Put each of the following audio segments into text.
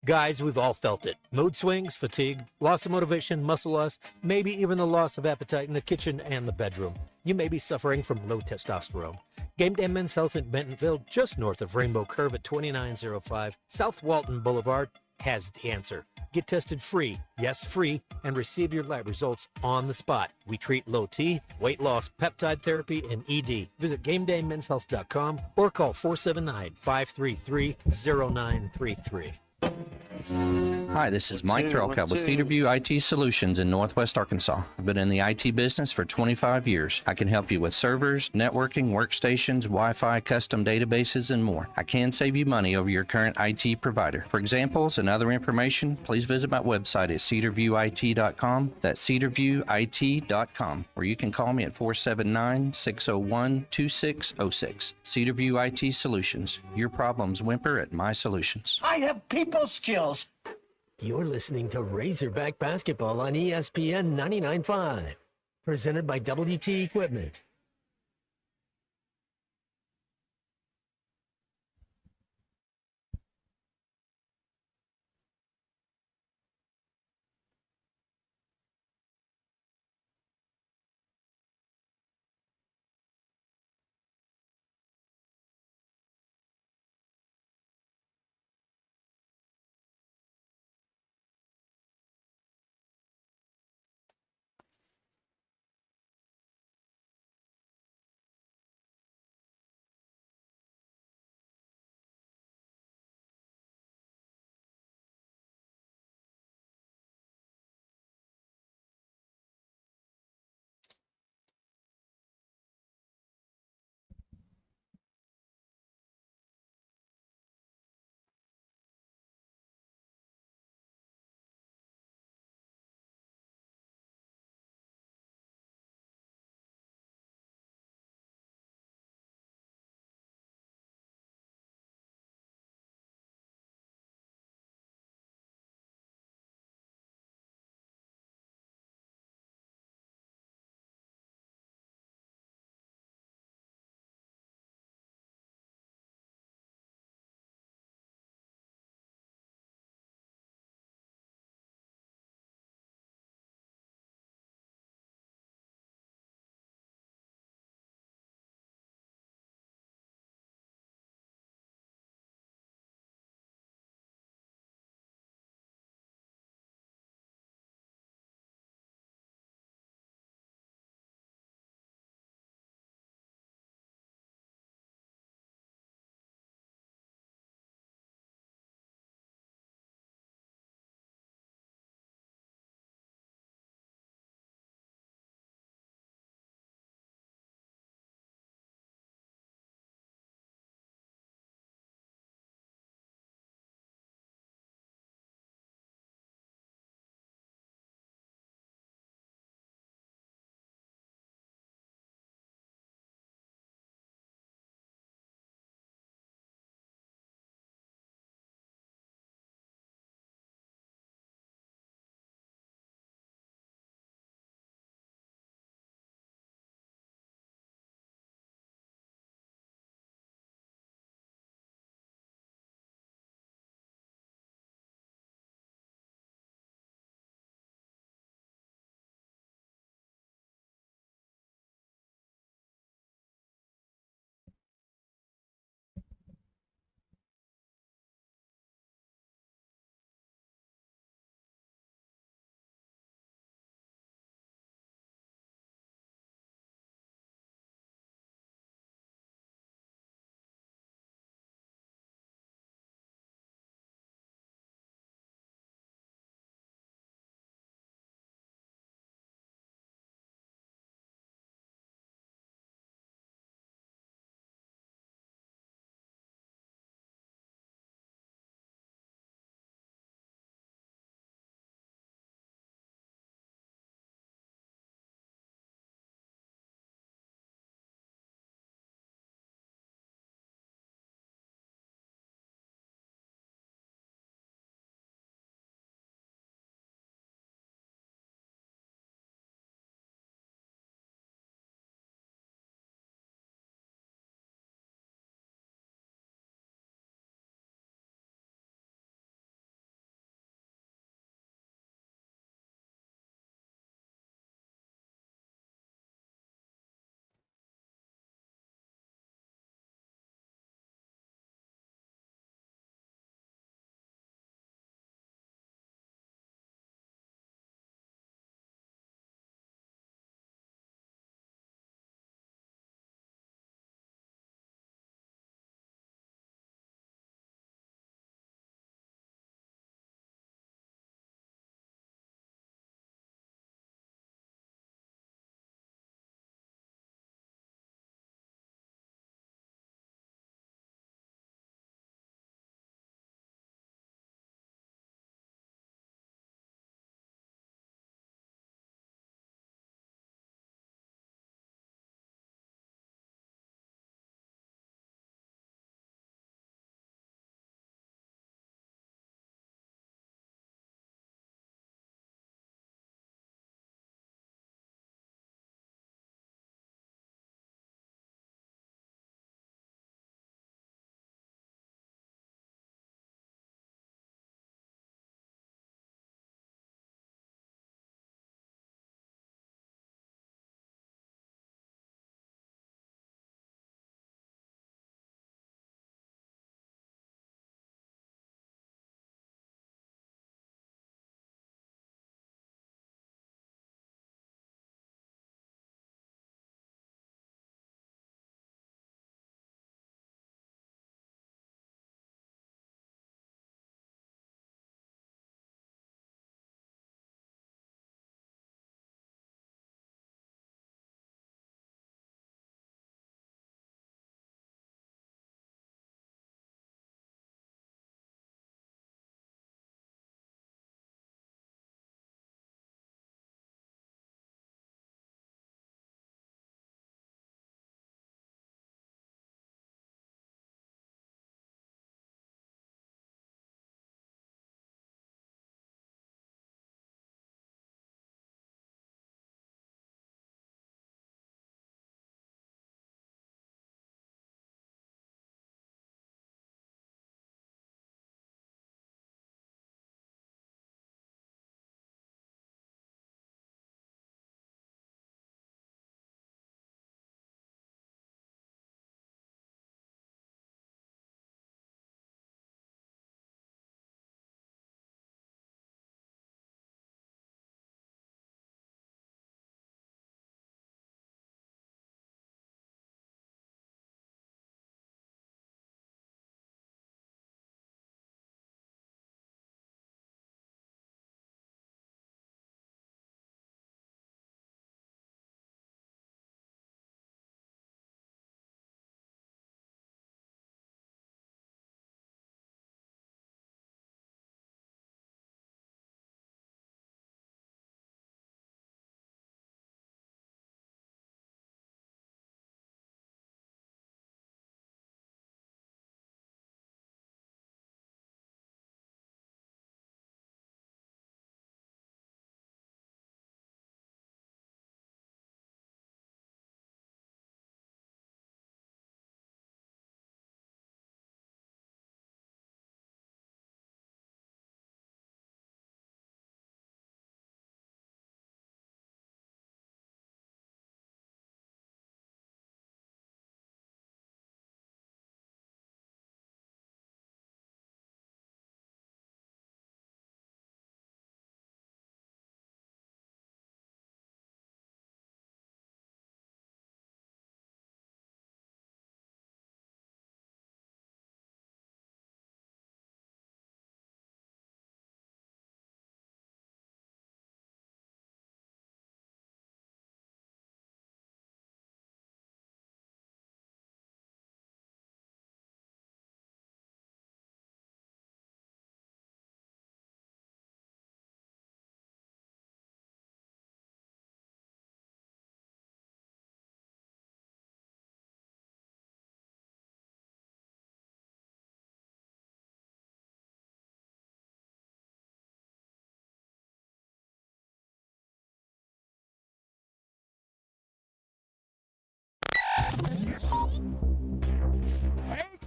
Guys, we've all felt it. Mood swings, fatigue, loss of motivation, muscle loss, maybe even the loss of appetite in the kitchen and the bedroom. You may be suffering from low testosterone. Game Day Men's Health in Bentonville, just north of Rainbow Curve at 2905 South Walton Boulevard, has the answer. Get tested free, yes, free, and receive your lab results on the spot. We treat low T, weight loss, peptide therapy, and ED. Visit GameDayMen'sHealth.com or call 479-533-0933. Hi, this is Mike Threlka with Cedarview IT Solutions in Northwest Arkansas. I've been in the IT business for 25 years. I can help you with servers, networking, workstations, Wi-Fi, custom databases, and more. I can save you money over your current IT provider. For examples and other information, please visit my website at cedarviewit.com. That's cedarviewit.com, or you can call me at 479-601-2606. Cedarview IT Solutions. Your problems whimper at my solutions. I have people skills. You're listening to Razorback Basketball on ESPN 99.5, presented by WT Equipment.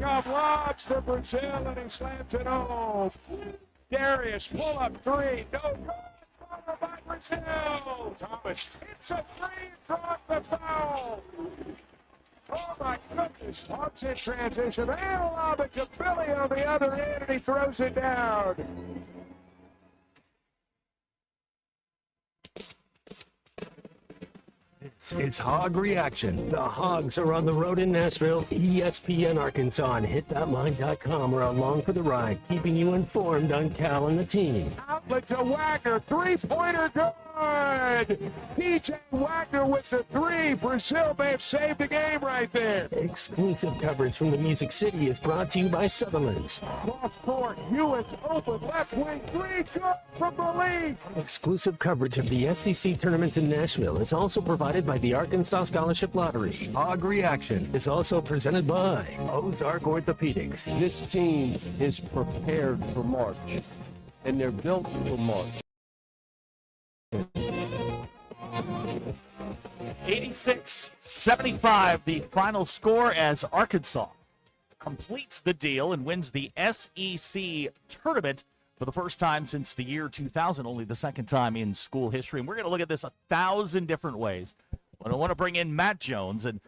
Acuff lobs to Brazil, and he slams it off. Darius, pull up three. No good. Followed by Brazil. Thomas hits a three, draws the foul. Oh, my goodness. Hawks in transition. And a lob it to Billy on the other end, and he throws it down. It's Hog Reaction. The Hogs are on the road in Nashville, ESPN Arkansas, and hitthatline.com are along for the ride, keeping you informed on Cal and the team. Outlet to Wagner. Three-pointer good. DJ Wagner with the three. Brazil may have saved the game right there. Exclusive coverage from the Music City is brought to you by Sutherland's. Cross court. Hewitt open. Left wing. Three good from the lead. Exclusive coverage of the SEC tournament in Nashville is also provided by the Arkansas Scholarship Lottery. Hog Reaction is also presented by Ozark Orthopedics. This team is prepared for March, and they're built for March. 86-75, the final score as Arkansas completes the deal and wins the SEC tournament for the first time since the year 2000, only the second time in school history. And we're going to look at this 1,000 different ways. But I want to bring in Matt Jones. And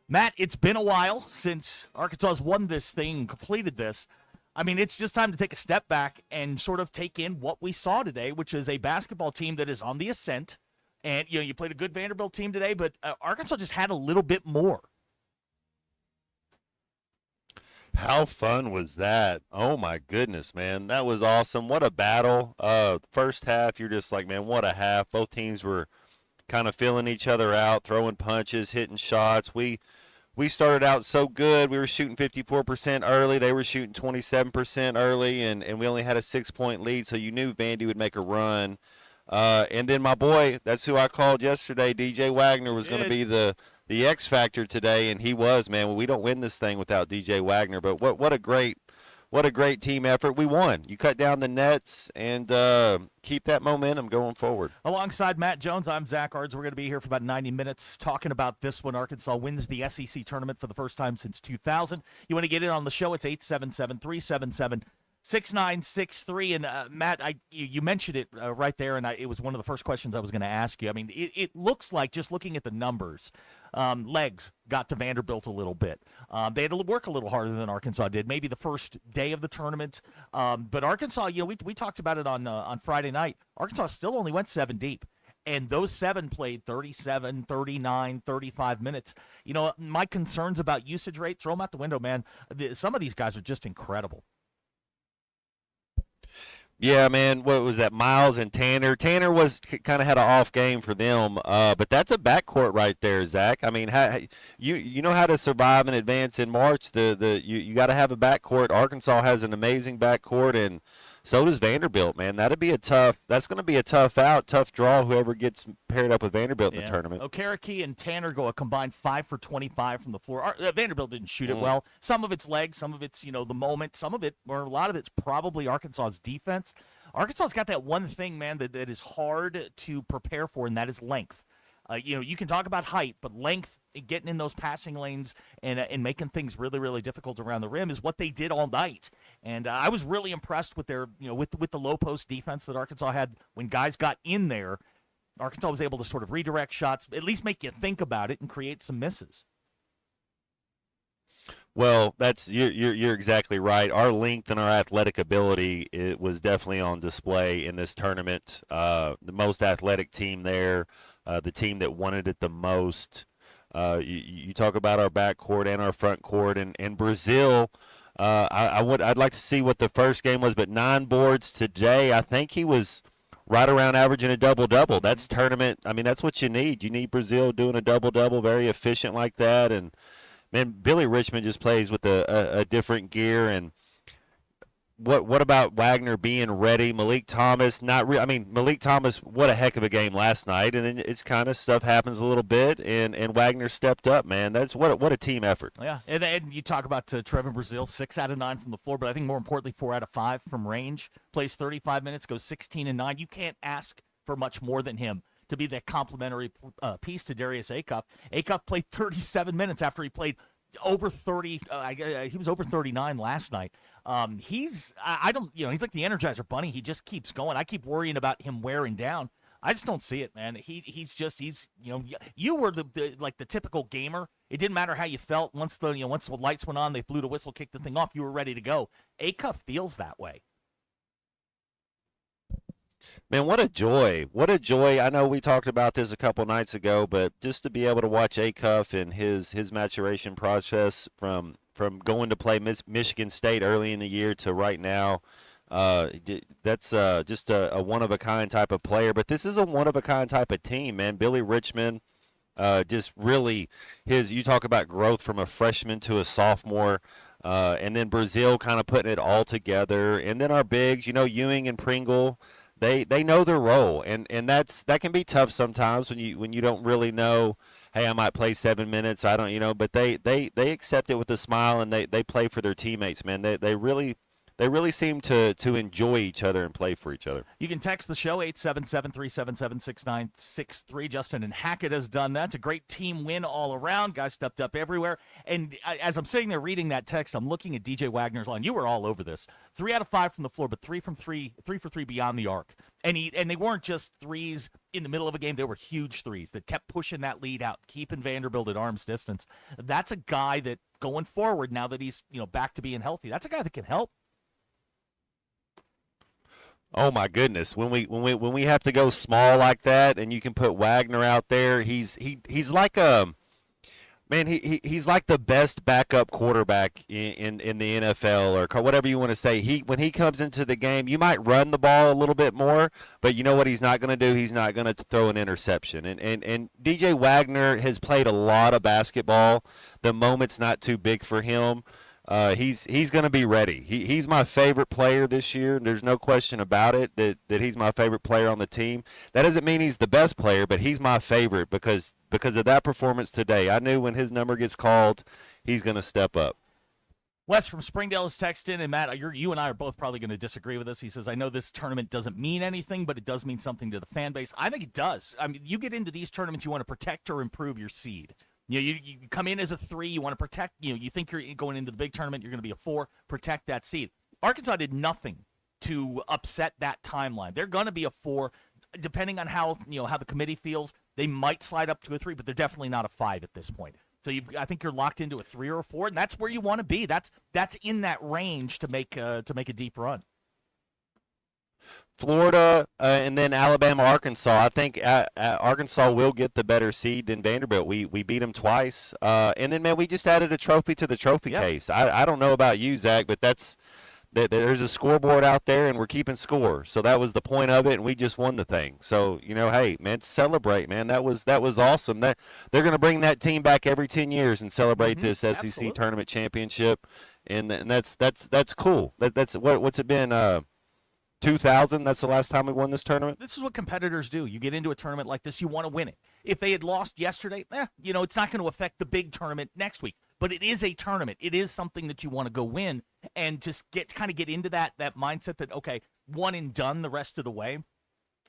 Matt, it's been a while since Arkansas's won this thing, completed this. I mean, it's just time to take a step back and sort of take in what we saw today, which is a basketball team that is on the ascent. And, you know, you played a good Vanderbilt team today, but Arkansas just had a little bit more. How fun was that? Oh, my goodness, man. That was awesome. What a battle. First half, you're just like, man, what a half. Both teams were kind of feeling each other out, throwing punches, hitting shots. We started out so good. We were shooting 54% early. They were shooting 27% early, and we only had a 6-point lead, so you knew Vandy would make a run. And then my boy, that's who I called yesterday, DJ Wagner, was going to be the X factor today, and he was, man. Well, we don't win this thing without DJ Wagner, but what a great team effort. We won. You cut down the nets and keep that momentum going forward. Alongside Matt Jones, I'm Zach Ards. We're going to be here for about 90 minutes talking about this one. Arkansas wins the SEC tournament for the first time since 2000. You want to get in on the show? It's 877-377-6963. And Matt, you mentioned it right there, and it was one of the first questions I was going to ask you. I mean, it looks like, just looking at the numbers, legs got to Vanderbilt a little bit. They had to work a little harder than Arkansas did, maybe the first day of the tournament. But Arkansas, you know, we talked about it on Friday night. Arkansas still only went 7 deep. And those 7 played 37, 39, 35 minutes. You know, my concerns about usage rate, throw them out the window, man. Some of these guys are just incredible. Yeah, man, what was that, Miles and Tanner? Tanner was kind of had an off game for them, but that's a backcourt right there, Zach. I mean, you know how to survive and advance in March. You got to have a backcourt. Arkansas has an amazing backcourt, and so does Vanderbilt, man. That's going to be a tough draw, whoever gets paired up with Vanderbilt in the tournament. Okereke and Tanner go a combined 5 for 25 from the floor. Vanderbilt didn't shoot it well. Some of it's legs, some of it's, you know, the moment, some of it, or a lot of it's probably Arkansas's defense. Arkansas's got that one thing, man, that is hard to prepare for, and that is length. You know, you can talk about height, but length, getting in those passing lanes and making things really, really difficult around the rim is what they did all night. And I was really impressed with their, you know, with the low post defense that Arkansas had when guys got in there. Arkansas was able to sort of redirect shots, at least make you think about it and create some misses. Well, you're exactly right. Our length and our athletic ability, it was definitely on display in this tournament. The most athletic team there. The team that wanted it the most. You talk about our backcourt and our front court, and Brazil. I'd like to see what the first game was, but 9 boards today. I think he was right around averaging a double-double. That's tournament. I mean, that's what you need. You need Brazil doing a double-double, very efficient like that. And man, Billy Richmond just plays with a different gear. And what about Wagner being ready? Malik Thomas, Malik Thomas, what a heck of a game last night. And then it's kind of stuff happens a little bit, and Wagner stepped up, man. That's what a team effort. Yeah, and you talk about Trevin Brazile, 6 out of 9 from the floor, but I think more importantly, 4 out of 5 from range. Plays 35 minutes, goes 16 and 9. You can't ask for much more than him to be that complementary piece to Darius Acuff. Acuff played 37 minutes after he played over 30. He was over 39 last night. I don't, he's like the Energizer Bunny. He just keeps going. I keep worrying about him wearing down. I just don't see it, man. He's you were the typical gamer. It didn't matter how you felt once the lights went on, they blew the whistle, kicked the thing off, you were ready to go. Acuff feels that way. Man, what a joy. What a joy. I know we talked about this a couple nights ago, but just to be able to watch Acuff and his maturation process from going to play Michigan State early in the year to right now, that's just a one-of-a-kind type of player. But this is a one-of-a-kind type of team, man. Billy Richmond, just really you talk about growth from a freshman to a sophomore, and then Brazil kind of putting it all together. And then our bigs, Ewing and Pringle, They know their role, and that can be tough sometimes when you don't really know. Hey, I might play 7 minutes. I don't, but they accept it with a smile, and they play for their teammates. Man, they really seem to enjoy each other and play for each other. You can text the show 877-377-6963. Justin and Hackett has done that. It's a great team win all around. Guys stepped up everywhere. And as I'm sitting there reading that text, I'm looking at DJ Wagner's line. You were all over this. 3 out of 5 from the floor, but 3 for 3 beyond the arc. And they weren't just threes in the middle of a game. They were huge threes that kept pushing that lead out, keeping Vanderbilt at arm's distance. That's a guy that going forward, now that he's back to being healthy, that's a guy that can help. Oh my goodness! When we have to go small like that, and you can put Wagner out there, he's like he's like the best backup quarterback in the NFL, or whatever you want to say. When he comes into the game, you might run the ball a little bit more, but you know what he's not going to do? He's not going to throw an interception. And DJ Wagner has played a lot of basketball. The moment's not too big for him. He's going to be ready. He's my favorite player this year. There's no question about it that he's my favorite player on the team. That doesn't mean he's the best player, but he's my favorite because of that performance today. I knew when his number gets called, he's going to step up. Wes from Springdale is texting, and Matt, you and I are both probably going to disagree with this. He says, I know this tournament doesn't mean anything, but it does mean something to the fan base. I think it does. I mean, you get into these tournaments, you want to protect or improve your seed. You come in as a 3, you want to protect, you think you're going into the big tournament, you're going to be a 4, protect that seed. Arkansas did nothing to upset that timeline. They're going to be a 4, depending on how the committee feels. They might slide up to a 3, but they're definitely not a 5 at this point. So I think you're locked into a 3 or a 4, and that's where you want to be. That's in that range to make a deep run. Florida, and then Alabama, Arkansas. I think Arkansas will get the better seed than Vanderbilt. We beat them twice. And then, man, we just added a trophy to the trophy case. I don't know about you, Zach, but there's a scoreboard out there, and we're keeping score. So that was the point of it, and we just won the thing. So, hey, man, celebrate, man. That was awesome. They're going to bring that team back every 10 years and celebrate this SEC Absolutely. tournament championship. And that's cool. That's what's it been? 2000, that's the last time we won this tournament? This is what competitors do. You get into a tournament like this, you want to win it. If they had lost yesterday, it's not going to affect the big tournament next week. But it is a tournament. It is something that you want to go win and just get into that mindset that, okay, one and done the rest of the way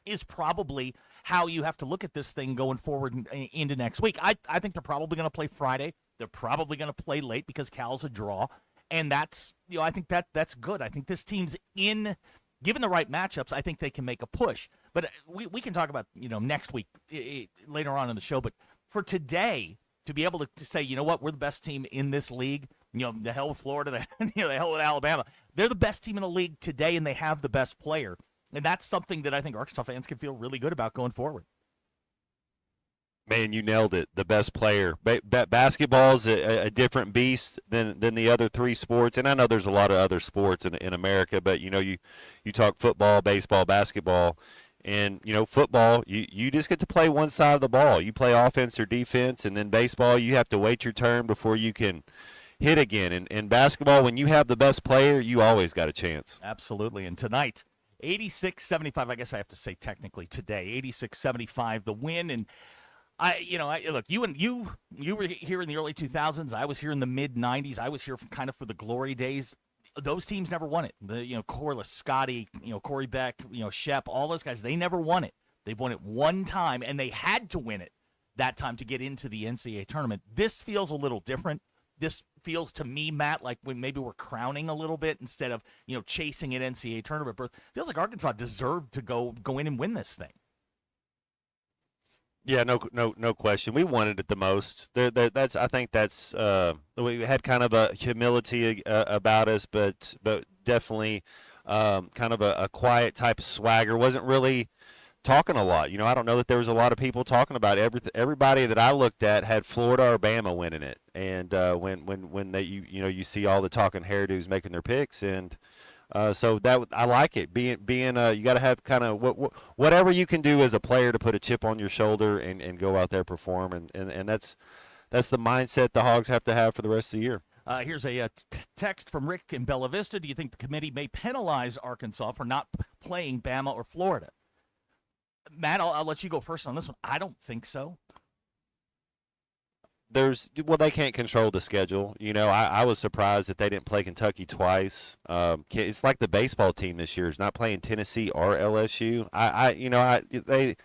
is probably how you have to look at this thing going forward into next week. I think they're probably going to play Friday. They're probably going to play late because Cal's a draw. And that's, I think that's good. I think this team's in. Given the right matchups, I think they can make a push. But we can talk about, next week later on in the show. But for today, to be able to say, you know what, we're the best team in this league, the hell with Florida, the hell with Alabama. They're the best team in the league today, and they have the best player. And that's something that I think Arkansas fans can feel really good about going forward. Man, you nailed it. The best player. Basketball's a different beast than the other 3 sports, and I know there's a lot of other sports in America, but you talk football, baseball, basketball, and football, you just get to play one side of the ball. You play offense or defense, and then baseball, you have to wait your turn before you can hit again. And basketball, when you have the best player, you always got a chance. Absolutely. And tonight, 86-75. I guess I have to say technically today, 86-75 the win. And look, you were here in the early 2000s. I was here in the mid 90s. I was here for the glory days. Those teams never won it. Corliss, Scotty, Corey Beck, Shep, all those guys, they never won it. They've won it one time, and they had to win it that time to get into the NCAA tournament. This feels a little different. this feels to me, Matt, like when maybe we're crowning a little bit instead of, chasing an NCAA tournament berth. Feels like Arkansas deserved to go in and win this thing. Yeah, no question. We wanted it the most. I think that's we had kind of a humility about us, but definitely kind of a quiet type of swagger. Wasn't really talking a lot. I don't know that there was a lot of people talking about it. Everybody that I looked at had Florida or Bama winning it, and when they you see all the talking hairdos making their picks, and so that I like it. Being you got to have kind of whatever you can do as a player to put a chip on your shoulder and go out there perform, and that's the mindset the Hogs have to have for the rest of the year. Here's a text from Rick in Bella Vista. Do you think the committee may penalize Arkansas for not playing Bama or Florida? Matt, I'll let you go first on this one. I don't think so. They can't control the schedule. I was surprised that they didn't play Kentucky twice. It's like the baseball team this year is not playing Tennessee or LSU. I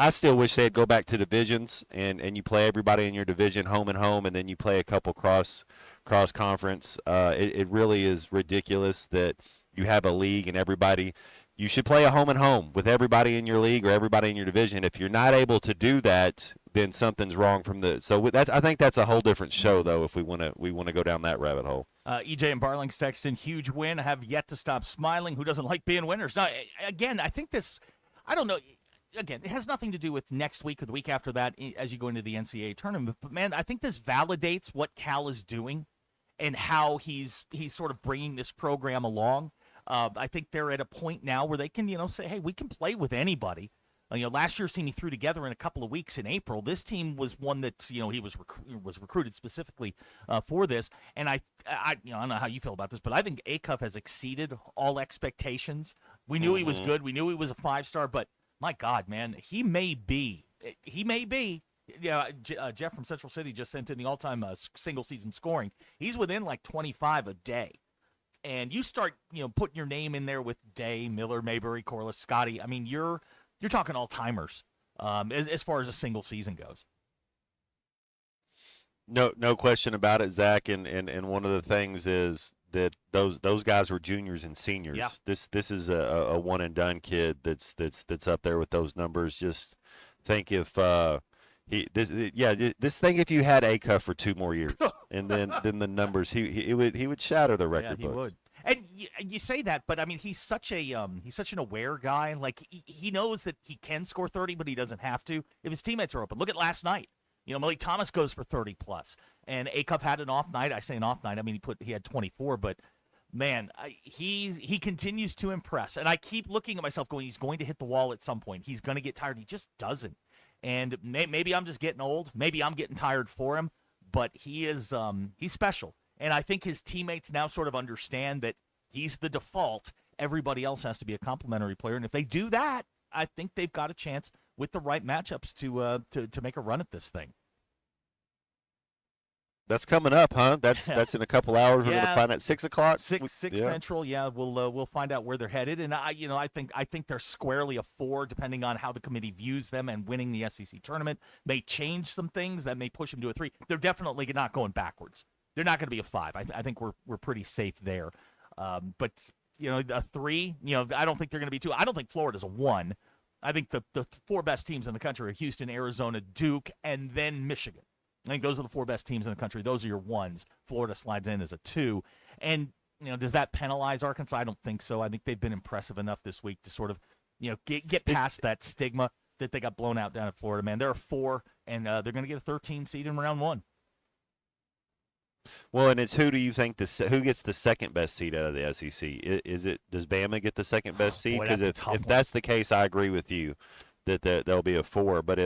still wish they'd go back to divisions and you play everybody in your division home and home, and then you play a couple cross conference. It really is ridiculous that you have a league and everybody. You should play a home and home with everybody in your league or everybody in your division. If you're not able to do that, then something's wrong I think that's a whole different show, though, if we want to go down that rabbit hole. EJ and Barling's texting, huge win. I have yet to stop smiling. Who doesn't like being winners? Now, again, I think this, I don't know. Again, it has nothing to do with next week or the week after that as you go into the NCAA tournament. But, man, I think this validates what Cal is doing and how he's sort of bringing this program along. I think they're at a point now where they can, say, hey, we can play with anybody. Last year's team he threw together in a couple of weeks in April. This team was one that, he was recruited specifically for this. And I don't know how you feel about this, but I think Acuff has exceeded all expectations. We knew he was good. We knew he was a 5-star, but my God, man, he may be. Jeff from Central City just sent in the all-time single-season scoring. He's within like 25 a day. And you start, putting your name in there with Day, Miller, Mayberry, Corliss, Scotty. I mean, you're talking all-timers as far as a single season goes. No question about it, Zach. And one of the things is that those guys were juniors and seniors. Yeah. This is a one and done kid that's up there with those numbers. Just think if this thing if you had Acuff for 2 more years, and then the numbers he would shatter the record books. He would. And you say that, but I mean he's such an aware guy. Like he knows that he can score 30, but he doesn't have to if his teammates are open. Look at last night. Malik Thomas goes for 30 plus, and Acuff had an off night. I say an off night. I mean he had 24, but man, he continues to impress. And I keep looking at myself going, he's going to hit the wall at some point. He's going to get tired. He just doesn't. And maybe I'm just getting old. Maybe I'm getting tired for him. But he's special. And I think his teammates now sort of understand that he's the default. Everybody else has to be a complimentary player. And if they do that, I think they've got a chance with the right matchups to make a run at this thing. That's coming up, huh? That's in a couple hours. We're going to find out 6 o'clock. 6 Central. Yeah, we'll find out where they're headed, and I think they're squarely a 4, depending on how the committee views them. And winning the SEC tournament may change some things that may push them to a 3. They're definitely not going backwards. They're not going to be a 5. I think we're pretty safe there. But a 3. I don't think they're going to be 2. I don't think Florida's a 1. I think the 4 best teams in the country are Houston, Arizona, Duke, and then Michigan. I think those are the 4 best teams in the country. Those are your 1s. Florida slides in as a 2. And, does that penalize Arkansas? I don't think so. I think they've been impressive enough this week to sort of, get past that stigma that they got blown out down at Florida, man. They're a 4, and they're going to get a 13 seed in round 1. Well, and it's who do you think who gets the second best seed out of the SEC? Does Bama get the second best seed? Because if that's the case, I agree with you that there'll be a 4. But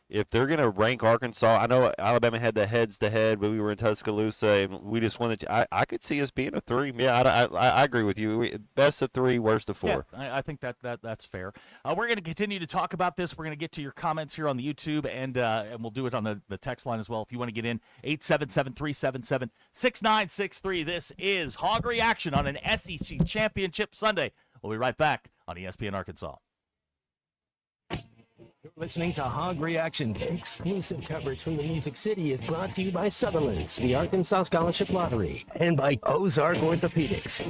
if they're going to rank Arkansas, I know Alabama had the heads-to-head, but we were in Tuscaloosa, and we just wanted to – I could see us being a 3. Yeah, I agree with you. Best of 3, worst of 4. Yeah, I think that's fair. We're going to continue to talk about this. We're going to get to your comments here on the YouTube, and we'll do it on the text line as well. If you want to get in, 877-377-6963. This is Hog Reaction on an SEC Championship Sunday. We'll be right back on ESPN Arkansas. Listening to Hog Reaction. Exclusive coverage from the Music City is brought to you by Sutherland's, the Arkansas Scholarship Lottery, and by Ozark Orthopedics.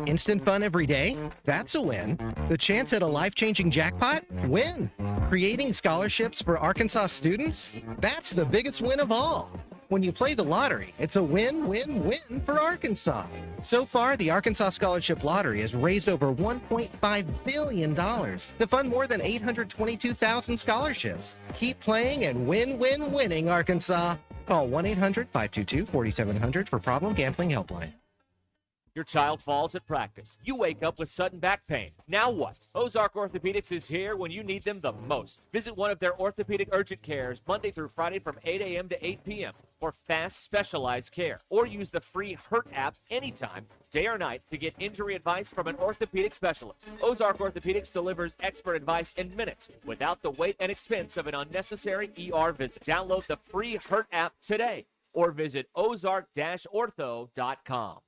Instant fun every day? That's a win. The chance at a life-changing jackpot? Win. Creating scholarships for Arkansas students? That's the biggest win of all. When you play the lottery, it's a win-win-win for Arkansas. So far, the Arkansas Scholarship Lottery has raised over $1.5 billion to fund more than 822,000 scholarships. Keep playing and winning, Arkansas. Call 1-800-522-4700 for Problem Gambling Helpline. Your child falls at practice. You wake up with sudden back pain. Now what? Ozark Orthopedics is here when you need them the most. Visit one of their orthopedic urgent cares Monday through Friday from 8 a.m. to 8 p.m. for fast, specialized care. Or use the free HURT app anytime, day or night, to get injury advice from an orthopedic specialist. Ozark Orthopedics delivers expert advice in minutes without the wait and expense of an unnecessary ER visit. Download the free HURT app today or visit ozark-ortho.com.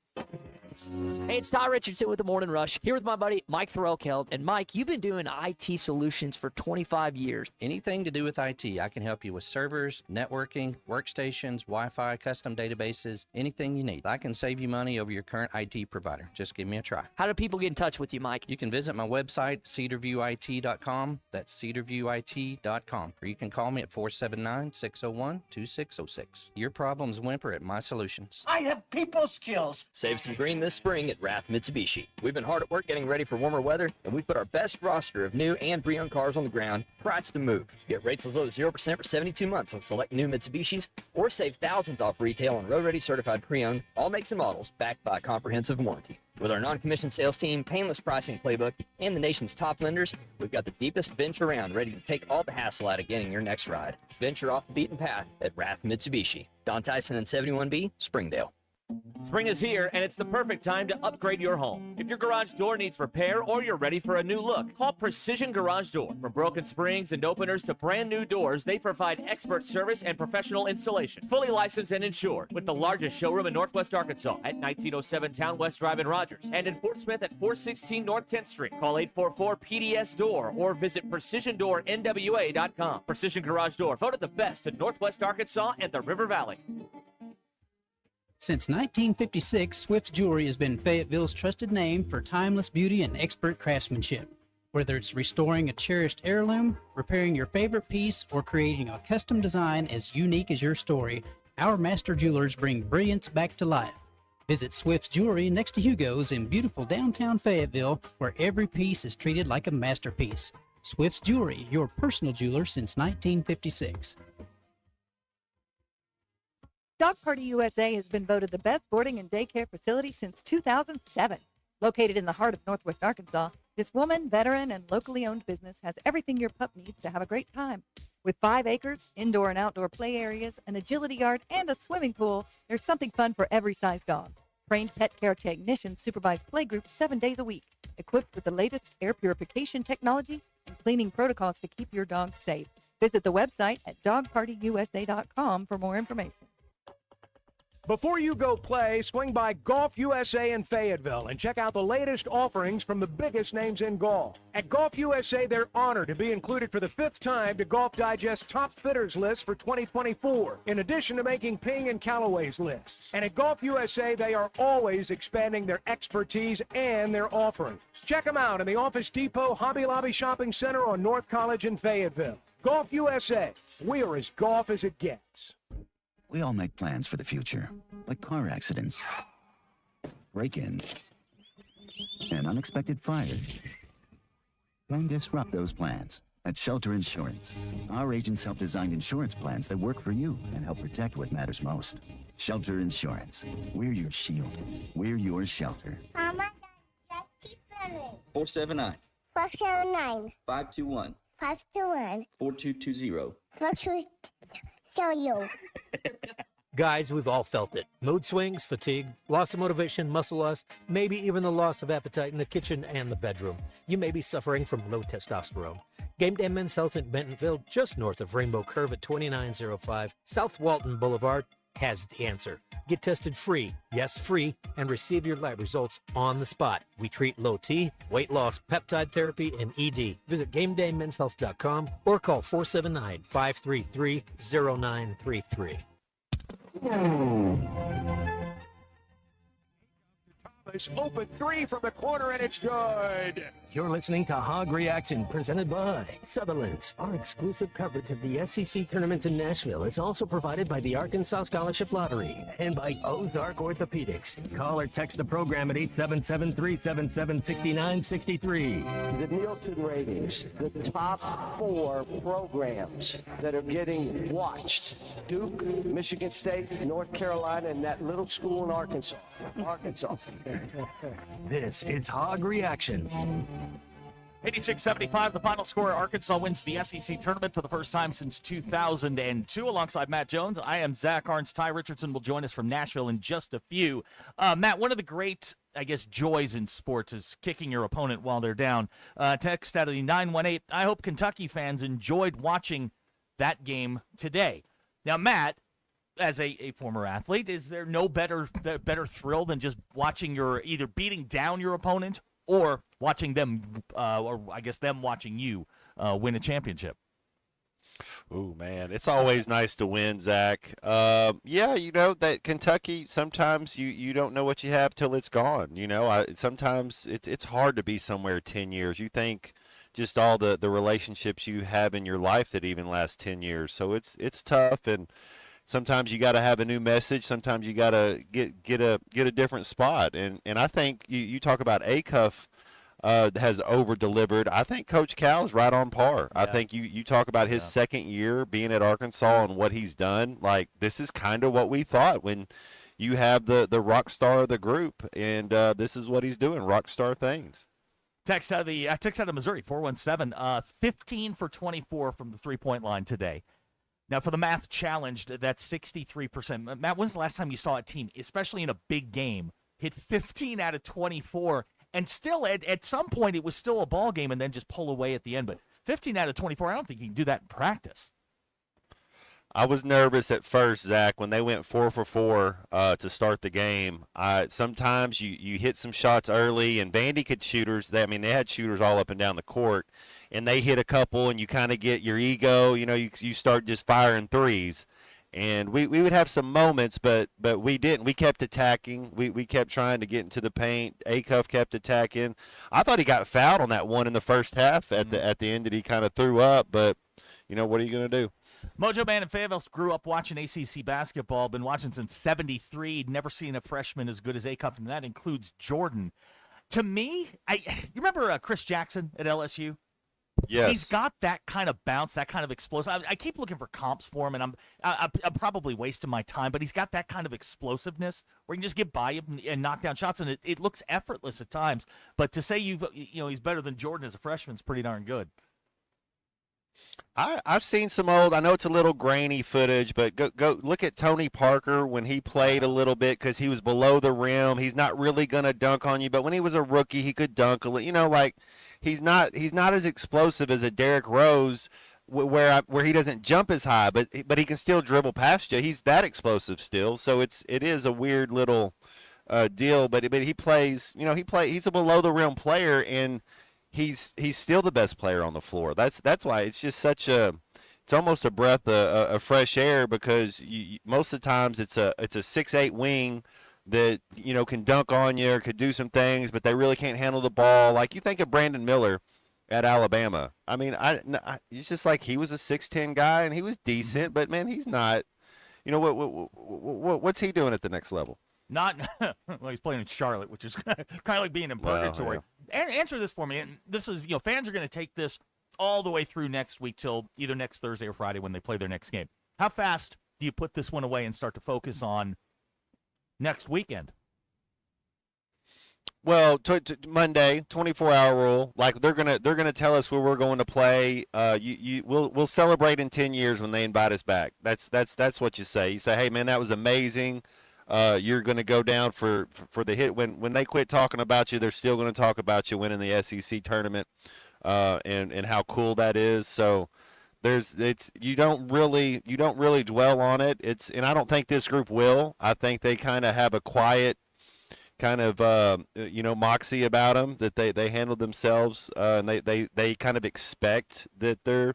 Hey, it's Todd Richardson with the Morning Rush, here with my buddy Mike Thorell-Keld. And Mike, you've been doing IT solutions for 25 years. Anything to do with IT, I can help you with servers, networking, workstations, Wi-Fi, custom databases, anything you need. I can save you money over your current IT provider. Just give me a try. How do people get in touch with you, Mike? You can visit my website, cedarviewit.com. That's cedarviewit.com. Or you can call me at 479-601-2606. Your problems whimper at my solutions. I have people skills. Save some green this spring at Rath Mitsubishi. We've been hard at work getting ready for warmer weather, and we put our best roster of new and pre-owned cars on the ground, priced to move. Get rates as low as 0% for 72 months on select new Mitsubishis, or save thousands off retail on road-ready certified pre-owned, all makes and models, backed by a comprehensive warranty. With our non-commissioned sales team, painless pricing playbook, and the nation's top lenders, we've got the deepest bench around, ready to take all the hassle out of getting your next ride. Venture off the beaten path at Rath Mitsubishi. Don Tyson and 71B, Springdale. Spring is here, and it's the perfect time to upgrade your home. If your garage door needs repair or you're ready for a new look, call Precision Garage Door. From broken springs and openers to brand new doors, they provide expert service and professional installation. Fully licensed and insured, with the largest showroom in Northwest Arkansas at 1907 Town West Drive in Rogers, and in Fort Smith at 416 North 10th Street. Call 844-PDS-DOOR or visit PrecisionDoorNWA.com. Precision Garage Door, voted the best in Northwest Arkansas and the River Valley. Since 1956, Swift's Jewelry has been Fayetteville's trusted name for timeless beauty and expert craftsmanship. Whether it's restoring a cherished heirloom, repairing your favorite piece, or creating a custom design as unique as your story, our master jewelers bring brilliance back to life. Visit Swift's Jewelry next to Hugo's in beautiful downtown Fayetteville, where every piece is treated like a masterpiece. Swift's Jewelry, your personal jeweler since 1956. Dog Party USA has been voted the best boarding and daycare facility since 2007. Located in the heart of Northwest Arkansas, this woman, veteran, and locally owned business has everything your pup needs to have a great time. With 5 acres, indoor and outdoor play areas, an agility yard, and a swimming pool, there's something fun for every size dog. Trained pet care technicians supervise play groups 7 days a week, equipped with the latest air purification technology and cleaning protocols to keep your dog safe. Visit the website at dogpartyusa.com for more information. Before you go play, swing by Golf USA in Fayetteville and check out the latest offerings from the biggest names in golf. At Golf USA, they're honored to be included for the 5th time to Golf Digest Top Fitters list for 2024, in addition to making Ping and Callaway's lists. And at Golf USA, they are always expanding their expertise and their offerings. Check them out in the Office Depot Hobby Lobby Shopping Center on North College in Fayetteville. Golf USA, we're as golf as it gets. We all make plans for the future, like car accidents, break-ins, and unexpected fires. Don't disrupt those plans. At Shelter Insurance, our agents help design insurance plans that work for you and help protect what matters most. Shelter Insurance. We're your shield. We're your shelter. Mama, that's 479 479 521 521 4220. 4220. Guys, we've all felt it. Mood swings, fatigue, loss of motivation, muscle loss, maybe even the loss of appetite in the kitchen and the bedroom. You may be suffering from low testosterone. Game Day Men's Health in Bentonville, just north of Rainbow Curve at 2905 South Walton Boulevard. has the answer. Get tested free, yes, free, and receive your lab results on the spot. We treat low T, weight loss, peptide therapy, and ED. Visit GameDayMen'sHealth.com or call 479-533-0933. Open three from the corner, and it's good. You're listening to Hog Reaction, presented by Sutherland's. Our exclusive coverage of the SEC tournament in Nashville is also provided by the Arkansas Scholarship Lottery and by Ozark Orthopedics. Call or text the program at 877-377-6963. The Nielsen ratings, the top 4 programs that are getting watched: Duke, Michigan State, North Carolina, and that little school in Arkansas. This is Hog Reaction. 86-75, the final score. Arkansas wins the SEC tournament for the first time since 2002. Alongside Matt Jones, I am Zach Arns. Ty Richardson will join us from Nashville in just a few. Matt, one of the great, I guess, joys in sports is kicking your opponent while they're down. Text out of the 918, I hope Kentucky fans enjoyed watching that game today. Now, Matt, as a former athlete, is there no better thrill than just watching either beating down your opponent or watching them, or I guess them watching you win a championship? Ooh, man, it's always nice to win, Zach. Yeah, that Kentucky, sometimes you don't know what you have till it's gone. Sometimes it's hard to be somewhere 10 years. You think just all the relationships you have in your life that even last 10 years. So it's tough, and sometimes you got to have a new message. Sometimes you got to get a different spot. And I think you talk about Acuff has over-delivered. I think Coach Cal's right on par. Yeah. I think you talk about his second year being at Arkansas and what he's done. Like, this is kind of what we thought when you have the rock star of the group, and this is what he's doing, rock star things. Text out of Missouri, 417, 15 for 24 from the three-point line today. Now, for the math challenged, that's 63%. Matt, when's the last time you saw a team, especially in a big game, hit 15 out of 24, and still at some point it was still a ball game and then just pull away at the end? But 15 out of 24, I don't think you can do that in practice. I was nervous at first, Zach, when they went 4 for 4 to start the game. Sometimes you hit some shots early, and Vandy shooters. They had shooters all up and down the court, and they hit a couple, and you kind of get your ego. You start just firing threes, and we would have some moments, but we didn't. We kept attacking. We kept trying to get into the paint. Acuff kept attacking. I thought he got fouled on that one in the first half at the end that he kind of threw up, but what are you going to do? Mojo Man in Fayetteville grew up watching ACC basketball, been watching since '73, never seen a freshman as good as Acuff, and that includes Jordan. To me, you remember Chris Jackson at LSU? Yes. He's got that kind of bounce, that kind of explosive. I keep looking for comps for him, and I'm probably wasting my time, but he's got that kind of explosiveness where you can just get by him and knock down shots, and it looks effortless at times. But to say he's better than Jordan as a freshman is pretty darn good. I've seen some old, I know it's a little grainy footage, but go look at Tony Parker when he played a little bit, because he was below the rim. He's not really going to dunk on you, but when he was a rookie, he could dunk a little. He's not as explosive as a Derrick Rose where he doesn't jump as high, but he can still dribble past you. He's that explosive still, so it is a weird little deal, but he plays, he's a below the rim player, and he's still the best player on the floor. That's why it's just it's almost a breath of fresh air, because most of the times it's a 6'8" wing that can dunk on you or could do some things, but they really can't handle the ball. Like, you think of Brandon Miller at Alabama. It's just like he was a 6'10" guy and he was decent, but man, he's not. What's he doing at the next level? Well, he's playing in Charlotte, which is kind of like being in purgatory. Well, Answer this for me. And this is, fans are going to take this all the way through next week till either next Thursday or Friday when they play their next game. How fast do you put this one away and start to focus on next weekend? Well, Monday, 24-hour rule. Like, they're gonna tell us where we're going to play. We'll celebrate in 10 years when they invite us back. That's what you say. You say, hey man, that was amazing. You're going to go down for the hit. When they quit talking about you, they're still going to talk about you winning the SEC tournament, and how cool that is. So You don't really dwell on it. And I don't think this group will. I think they kind of have a quiet kind of moxie about them, that they handle themselves, and they kind of expect that they're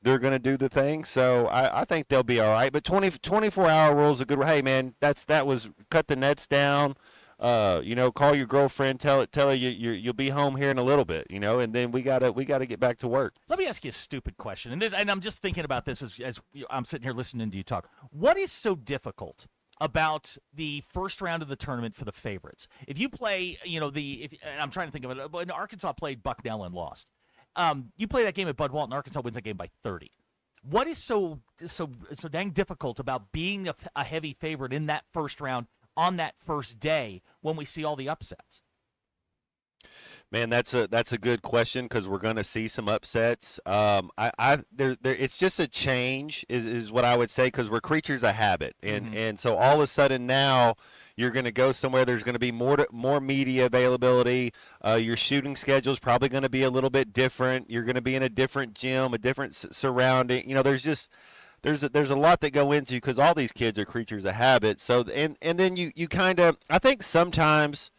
going to do the thing. So I think they'll be all right. But 24-hour rule is a good. Hey man, that was cut the nets down. Call your girlfriend, tell her you'll be home here in a little bit, and then we gotta get back to work. Let me ask you a stupid question, and I'm just thinking about this as I'm sitting here listening to you talk. What is so difficult about the first round of the tournament for the favorites? If you play, and I'm trying to think of it, when Arkansas played Bucknell and lost, you play that game at Bud Walton, Arkansas wins that game by 30. What is so dang difficult about being a heavy favorite in that first round on that first day when we see all the upsets? Man, that's a good question, because we're going to see some upsets. It's just a change is what I would say, because we're creatures of habit, and so all of a sudden now you're going to go somewhere. There's going to be more media availability. Your shooting schedule is probably going to be a little bit different. You're going to be in a different gym, a different surrounding. There's a lot that go into, because all these kids are creatures of habit. So and then you kind of, I think sometimes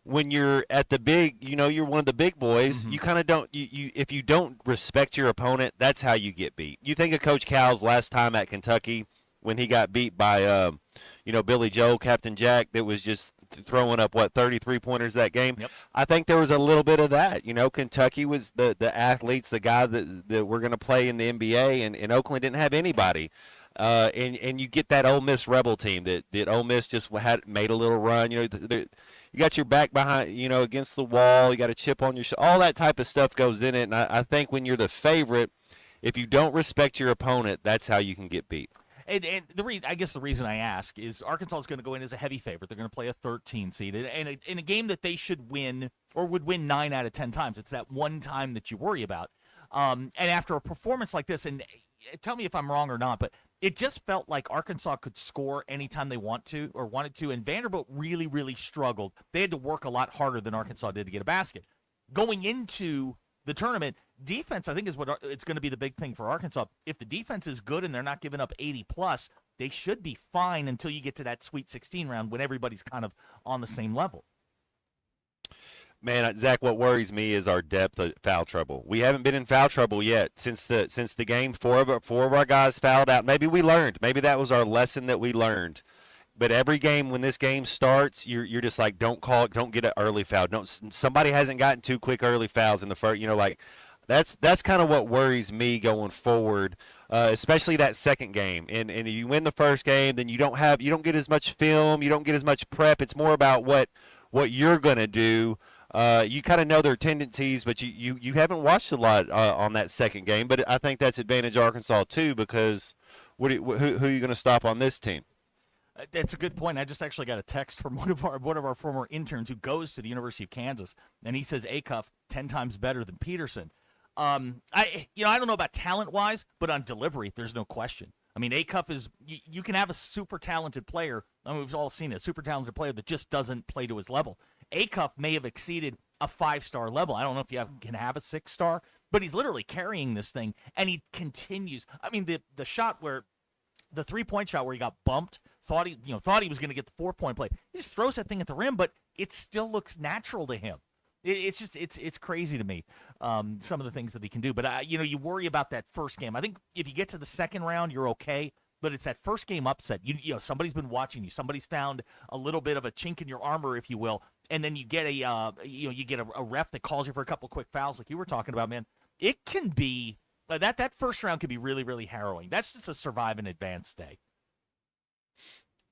when you're at the big, you're one of the big boys, you kind of don't, if you don't respect your opponent, that's how you get beat. You think of Coach Cal's last time at Kentucky when he got beat by, Billy Joe, Captain Jack, that was just throwing up, 33 pointers that game. Yep. I think there was a little bit of that. Kentucky was the athletes, the guy that were going to play in the NBA, and Oakland didn't have anybody. And you get that Ole Miss Rebel team that Ole Miss just made a little run. You got your back behind, against the wall. You got a chip on your shoulder. All that type of stuff goes in it. And I think when you're the favorite, if you don't respect your opponent, that's how you can get beat. And I guess the reason I ask is Arkansas is going to go in as a heavy favorite. They're going to play a 13 seed. And in a game that they should win, or would win 9 out of 10 times. It's that one time that you worry about. And after a performance like this, and tell me if I'm wrong or not, but it just felt like Arkansas could score anytime they wanted to, and Vanderbilt really, really struggled. They had to work a lot harder than Arkansas did to get a basket. Going into the tournament, defense, I think, is what it's going to be the big thing for Arkansas. If the defense is good and they're not giving up 80+, they should be fine until you get to that Sweet 16 round when everybody's kind of on the same level. Man, Zach, what worries me is our depth of foul trouble. We haven't been in foul trouble yet since the game. Four of our guys fouled out. Maybe we learned. Maybe that was our lesson that we learned. But every game, when this game starts, you're just like, don't call it, don't get an early foul. Somebody hasn't gotten 2 quick early fouls in the first. That's kind of what worries me going forward, especially that second game. And you win the first game, then you don't get as much film, you don't get as much prep. It's more about what you're gonna do. You kind of know their tendencies, but you haven't watched a lot on that second game. But I think that's advantage Arkansas too, because who are you going to stop on this team? That's a good point. I just actually got a text from one of our former interns who goes to the University of Kansas, and he says Acuff 10 times better than Peterson. I don't know about talent-wise, but on delivery, there's no question. I mean, Acuff is you can have a super talented player. I mean, we've all seen a super talented player that just doesn't play to his level. Acuff may have exceeded a 5-star level. I don't know if you can have a 6-star, but he's literally carrying this thing, and he continues. I mean, the shot where the 3-point shot where he got bumped, thought he was going to get the 4-point play. He just throws that thing at the rim, but it still looks natural to him. It's crazy to me, some of the things that he can do. But you worry about that first game. I think if you get to the second round, you're okay. But it's that first game upset. Somebody's been watching you. Somebody's found a little bit of a chink in your armor, if you will, and then you get a ref that calls you for a couple quick fouls, like you were talking about. Man, it can be that first round can be really, really harrowing. That's just a survive and advance day.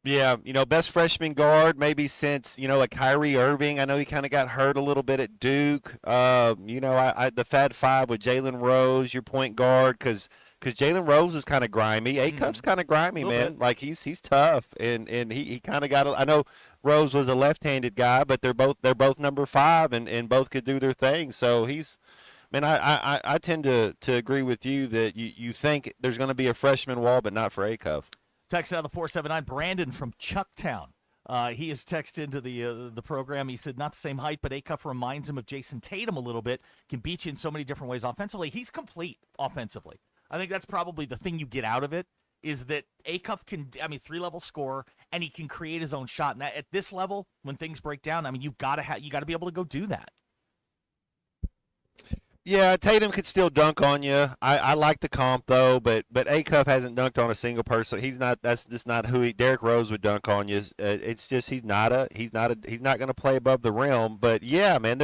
Yeah, best freshman guard maybe since, like Kyrie Irving. I know he kind of got hurt a little bit at Duke. The Fat Five with Jalen Rose, your point guard, because Jalen Rose is kind of grimy. Acuff's kind of grimy, man. Bit. Like he's tough, and he kind of got. I know Rose was a left-handed guy, but they're both number 5, and both could do their thing. So he's. Man, I tend to agree with you that you think there's going to be a freshman wall, but not for Acuff. Text out of the 479, Brandon from Chucktown. He has texted into the program. He said, not the same height, but Acuff reminds him of Jason Tatum a little bit. Can beat you in so many different ways offensively. He's complete offensively. I think that's probably the thing you get out of it is that Acuff can, 3-level scorer, and he can create his own shot. And that, at this level, when things break down, you've got to be able to go do that. Yeah, Tatum could still dunk on you. I like the comp though, but Acuff hasn't dunked on a single person. He's not. That's just not who he. Derrick Rose would dunk on you. It's just he's not going to play above the rim. But yeah, man,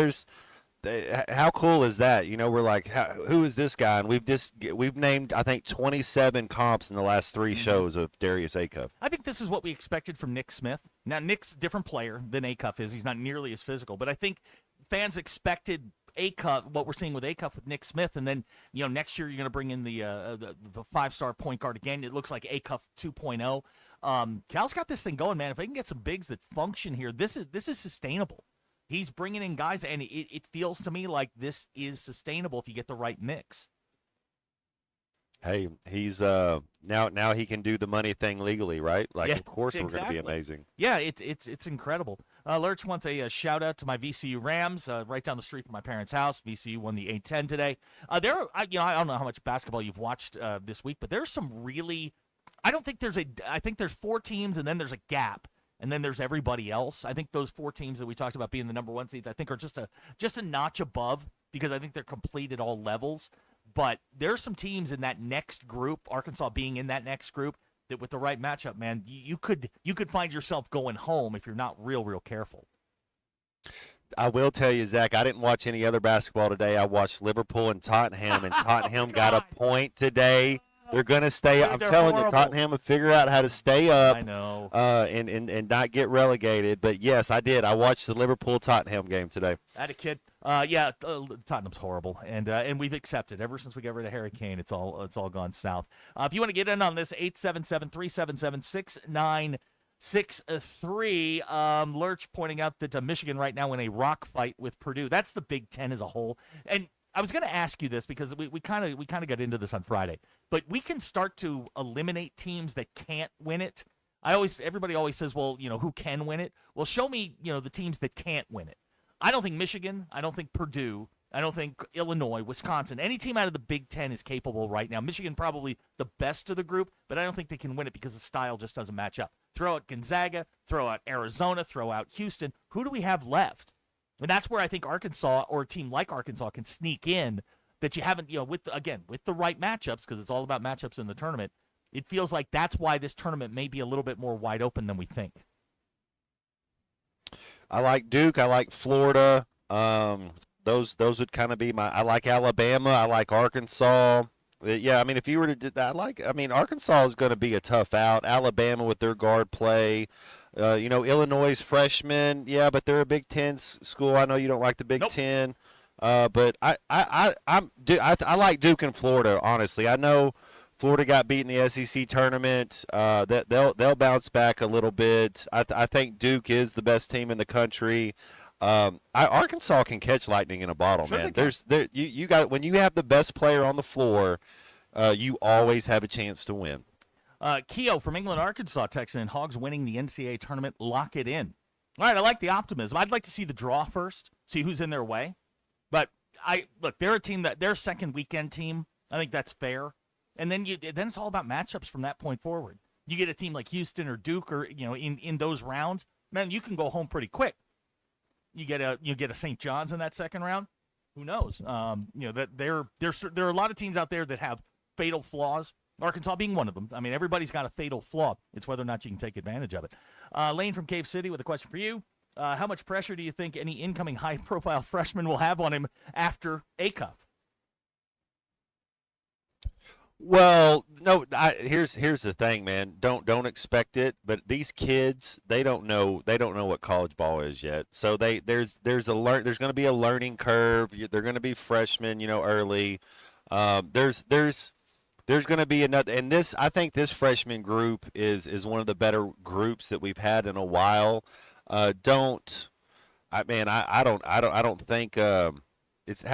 how cool is that? We're like, who is this guy? And we've named I think 27 comps in the last 3 shows of Darius Acuff. I think this is what we expected from Nick Smith. Now Nick's a different player than Acuff is. He's not nearly as physical, but I think fans expected Acuff, what we're seeing with Acuff with Nick Smith, and then next year you're going to bring in the 5-star point guard again. It looks like Acuff 2.0. Cal's got this thing going, man. If they can get some bigs that function here, this is sustainable. He's bringing in guys, and it feels to me like this is sustainable if you get the right mix. Hey, he's now he can do the money thing legally, right? Like, yeah, of course exactly. We're going to be amazing. Yeah, it's incredible. Lurch wants a shout out to my VCU Rams right down the street from my parents' house. VCU won the A-10 today. I don't know how much basketball you've watched this week, but there's some really. I think there's 4 teams, and then there's a gap, and then there's everybody else. I think those 4 teams that we talked about being the number 1 seeds, I think are just a notch above because I think they're complete at all levels. But there's some teams in that next group, Arkansas being in that next group, that with the right matchup, man, you could find yourself going home if you're not real careful. I will tell you, Zach, I didn't watch any other basketball today. I watched Liverpool and Tottenham, and Tottenham got a point today. They're going to stay up. I'm telling you, Tottenham will figure out how to stay up. I know. And not get relegated. But, yes, I did. I watched the Liverpool-Tottenham game today. I had a kid. Tottenham's horrible, and we've accepted ever since we got rid of Harry Kane. It's all gone south. If you want to get in on this, 877-377-6963. Lurch pointing out that Michigan right now in a rock fight with Purdue. That's the Big Ten as a whole. And I was going to ask you this because we kind of got into this on Friday, but we can start to eliminate teams that can't win it. Everybody always says, well, who can win it? Well, show me, the teams that can't win it. I don't think Michigan, I don't think Purdue, I don't think Illinois, Wisconsin, any team out of the Big Ten is capable right now. Michigan probably the best of the group, but I don't think they can win it because the style just doesn't match up. Throw out Gonzaga, throw out Arizona, throw out Houston. Who do we have left? And that's where I think Arkansas or a team like Arkansas can sneak in that you haven't, with the right matchups, because it's all about matchups in the tournament. It feels like that's why this tournament may be a little bit more wide open than we think. I like Duke. I like Florida. Those would kind of be I like Alabama. I like Arkansas. Yeah, if you were to do that, Arkansas is going to be a tough out. Alabama with their guard play. Illinois freshmen. Yeah, but they're a Big Ten school. I know you don't like the Big Ten, but I like Duke and Florida. Honestly, I know Florida got beat in the SEC tournament. That they'll bounce back a little bit. I think Duke is the best team in the country. Arkansas can catch lightning in a bottle, sure man. You got when you have the best player on the floor, you always have a chance to win. Keo from England, Arkansas, texting in, Hogs winning the NCAA tournament, lock it in. All right, I like the optimism. I'd like to see the draw first, see who's in their way. But they're a team their second weekend team. I think that's fair. And then it's all about matchups from that point forward. You get a team like Houston or Duke or in those rounds, man, you can go home pretty quick. You get a St. John's in that second round. Who knows? That there are a lot of teams out there that have fatal flaws. Arkansas being one of them. Everybody's got a fatal flaw. It's whether or not you can take advantage of it. Lane from Cave City with a question for you. How much pressure do you think any incoming high-profile freshman will have on him after Acuff? Well, no. Here's the thing, man. Don't expect it. But these kids, they don't know what college ball is yet. So there's going to be a learning curve. They're going to be freshmen, early. There's going to be another, and I think this freshman group is one of the better groups that we've had in a while. I don't think it's.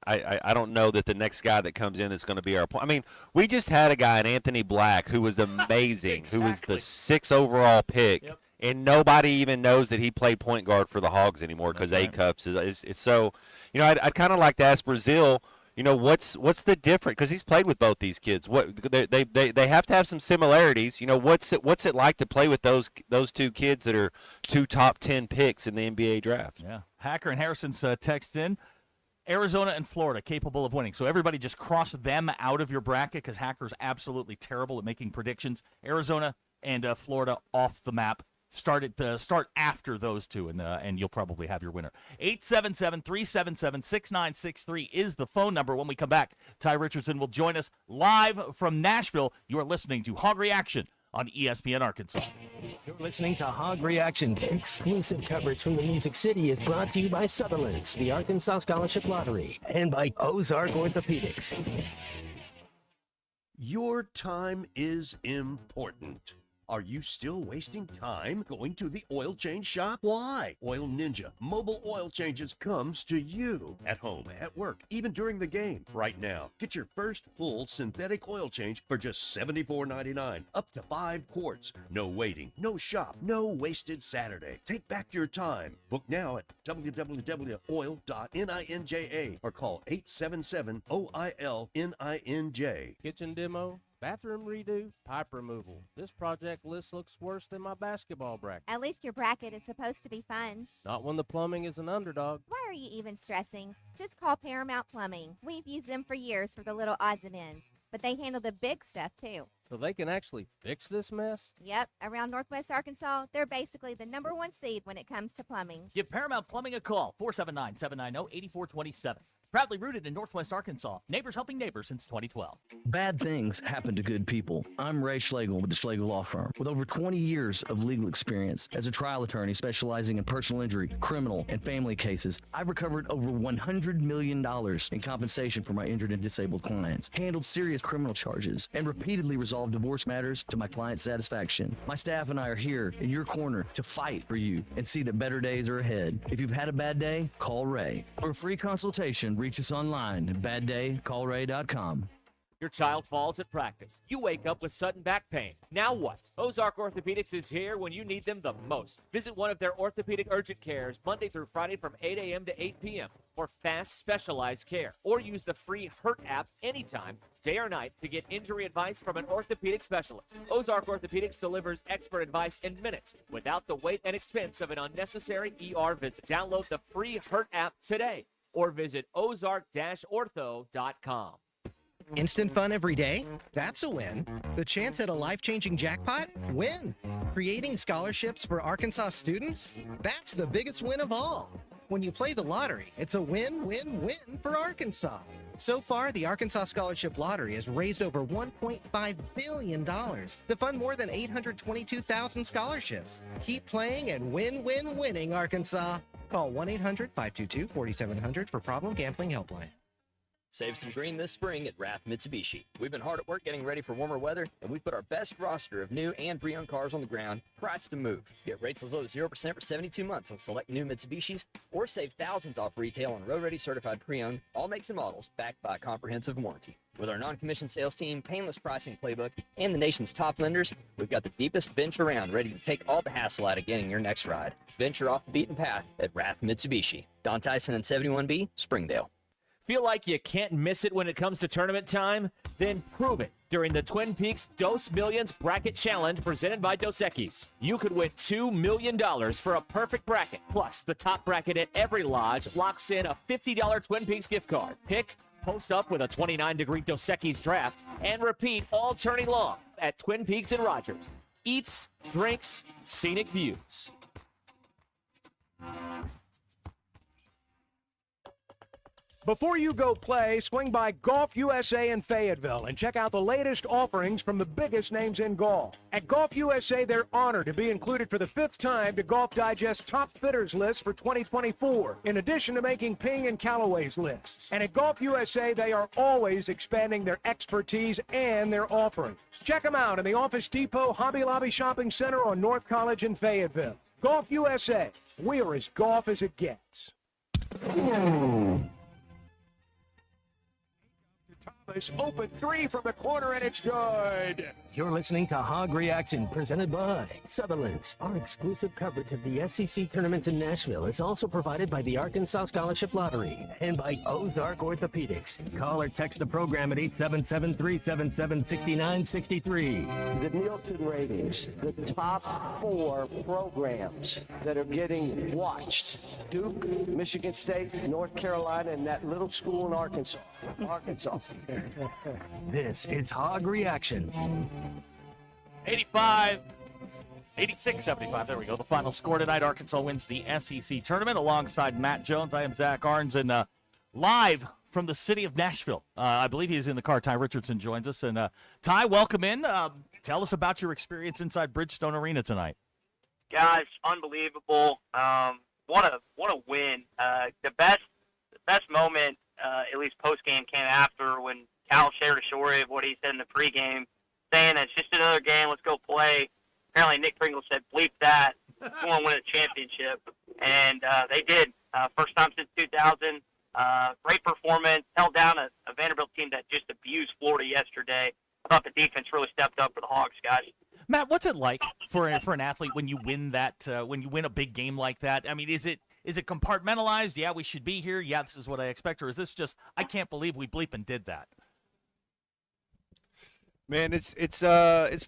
I don't know that the next guy that comes in is going to be our point. We just had a guy, Anthony Black, who was amazing, exactly. Who was the 6th overall pick, yep. And nobody even knows that he played point guard for the Hogs anymore because right. Acuff is so. I'd kind of like to ask Brazile, what's the difference? Because he's played with both these kids. What they have to have some similarities. What's it like to play with those two kids that are two top 10 picks in the NBA draft? Yeah. Hacker and Harrison's text in. Arizona and Florida capable of winning. So everybody just cross them out of your bracket because Hacker's absolutely terrible at making predictions. Arizona and Florida off the map. Start after those two, and you'll probably have your winner. 877-377-6963 is the phone number. When we come back, Ty Richardson will join us live from Nashville. You are listening to Hog Reaction on ESPN Arkansas. You're listening to Hog Reaction. Exclusive coverage from the Music City is brought to you by Sutherland's, the Arkansas Scholarship Lottery, and by Ozark Orthopedics. Your time is important. Are you still wasting time going to the oil change shop? Why? Oil Ninja Mobile Oil Changes comes to you at home, at work, even during the game. Right now, get your first full synthetic oil change for just $74.99, up to 5 quarts. No waiting, no shop, no wasted Saturday. Take back your time. Book now at www.oil.ninja or call 877-OIL-NINJ. Kitchen demo, bathroom redo, pipe removal. This project list looks worse than my basketball bracket. At least your bracket is supposed to be fun. Not when the plumbing is an underdog. Why are you even stressing? Just call Paramount Plumbing. We've used them for years for the little odds and ends, but they handle the big stuff too. So they can actually fix this mess? Yep, around Northwest Arkansas, they're basically the #1 seed when it comes to plumbing. Give Paramount Plumbing a call, 479-790-8427. Proudly rooted in Northwest Arkansas. Neighbors helping neighbors since 2012. Bad things happen to good people. I'm Ray Schlegel with the Schlegel Law Firm. With over 20 years of legal experience as a trial attorney specializing in personal injury, criminal, and family cases, I've recovered over $100 million in compensation for my injured and disabled clients, handled serious criminal charges, and repeatedly resolved divorce matters to my client's satisfaction. My staff and I are here in your corner to fight for you and see that better days are ahead. If you've had a bad day, call Ray. For a free consultation, reach us online at baddaycallray.com. Your child falls at practice. You wake up with sudden back pain. Now what? Ozark Orthopedics is here when you need them the most. Visit one of their orthopedic urgent cares Monday through Friday from 8 a.m. to 8 p.m. for fast, specialized care. Or use the free HURT app anytime, day or night, to get injury advice from an orthopedic specialist. Ozark Orthopedics delivers expert advice in minutes without the wait and expense of an unnecessary ER visit. Download the free HURT app today or visit ozark-ortho.com. Instant fun every day? That's a win. The chance at a life-changing jackpot? Win. Creating scholarships for Arkansas students? That's the biggest win of all. When you play the lottery, it's a win-win-win for Arkansas. So far, the Arkansas Scholarship Lottery has raised over $1.5 billion to fund more than 822,000 scholarships. Keep playing and winning, Arkansas. Call 1-800-522-4700 for Problem Gambling Helpline. Save some green this spring at Rath Mitsubishi. We've been hard at work getting ready for warmer weather, and we've put our best roster of new and pre-owned cars on the ground, priced to move. Get rates as low as 0% for 72 months on select new Mitsubishis, or save thousands off retail on road-ready certified pre-owned, all makes and models, backed by a comprehensive warranty. With our non-commissioned sales team, painless pricing playbook, and the nation's top lenders, we've got the deepest bench around, ready to take all the hassle out of getting your next ride. Venture off the beaten path at Rath Mitsubishi. Don Tyson and 71B, Springdale. Feel like you can't miss it when it comes to tournament time? Then prove it during the Twin Peaks Dos Millions Bracket Challenge presented by Dos Equis. You could win $2 million for a perfect bracket. Plus, the top bracket at every lodge locks in a $50 Twin Peaks gift card. Pick, post up with a 29-degree Dos Equis draft, and repeat all tourney long at Twin Peaks and Rogers. Eats, drinks, scenic views. Before you go play, swing by Golf USA in Fayetteville and check out the latest offerings from the biggest names in golf. At Golf USA, they're honored to be included for the 5th time to Golf Digest Top Fitters list for 2024, in addition to making Ping and Callaway's lists. And at Golf USA, they are always expanding their expertise and their offerings. Check them out in the Office Depot Hobby Lobby Shopping Center on North College in Fayetteville. Golf USA, we're as golf as it gets. Thomas, open three from the corner, and it's good. You're listening to Hog Reaction, presented by Sutherland's. Our exclusive coverage of the SEC tournament in Nashville is also provided by the Arkansas Scholarship Lottery and by Ozark Orthopedics. Call or text the program at 877-377-6963. The Nielsen ratings, the top 4 programs that are getting watched: Duke, Michigan State, North Carolina, and that little school in Arkansas. This is Hog Reaction. 86-75. There we go. The final score tonight. Arkansas wins the SEC tournament alongside Matt Jones. I am Zach Arns, and live from the city of Nashville. I believe he's in the car. Ty Richardson joins us. And Ty, welcome in. Tell us about your experience inside Bridgestone Arena tonight. Guys, unbelievable. What a win. The best moment, at least post-game, came after when Cal shared a story of what he said in the pregame, saying that it's just another game, let's go play. Apparently Nick Pringle said, bleep that, we want to win a championship. And they did. First time since 2000. Great performance. Held down a Vanderbilt team that just abused Florida yesterday. I thought the defense really stepped up for the Hogs, guys. Matt, what's it like for an athlete when you win that? When you win a big game like that? I mean, is it compartmentalized? Yeah, we should be here. Yeah, this is what I expect. Or is this just, I can't believe we bleep and did that? Man, it's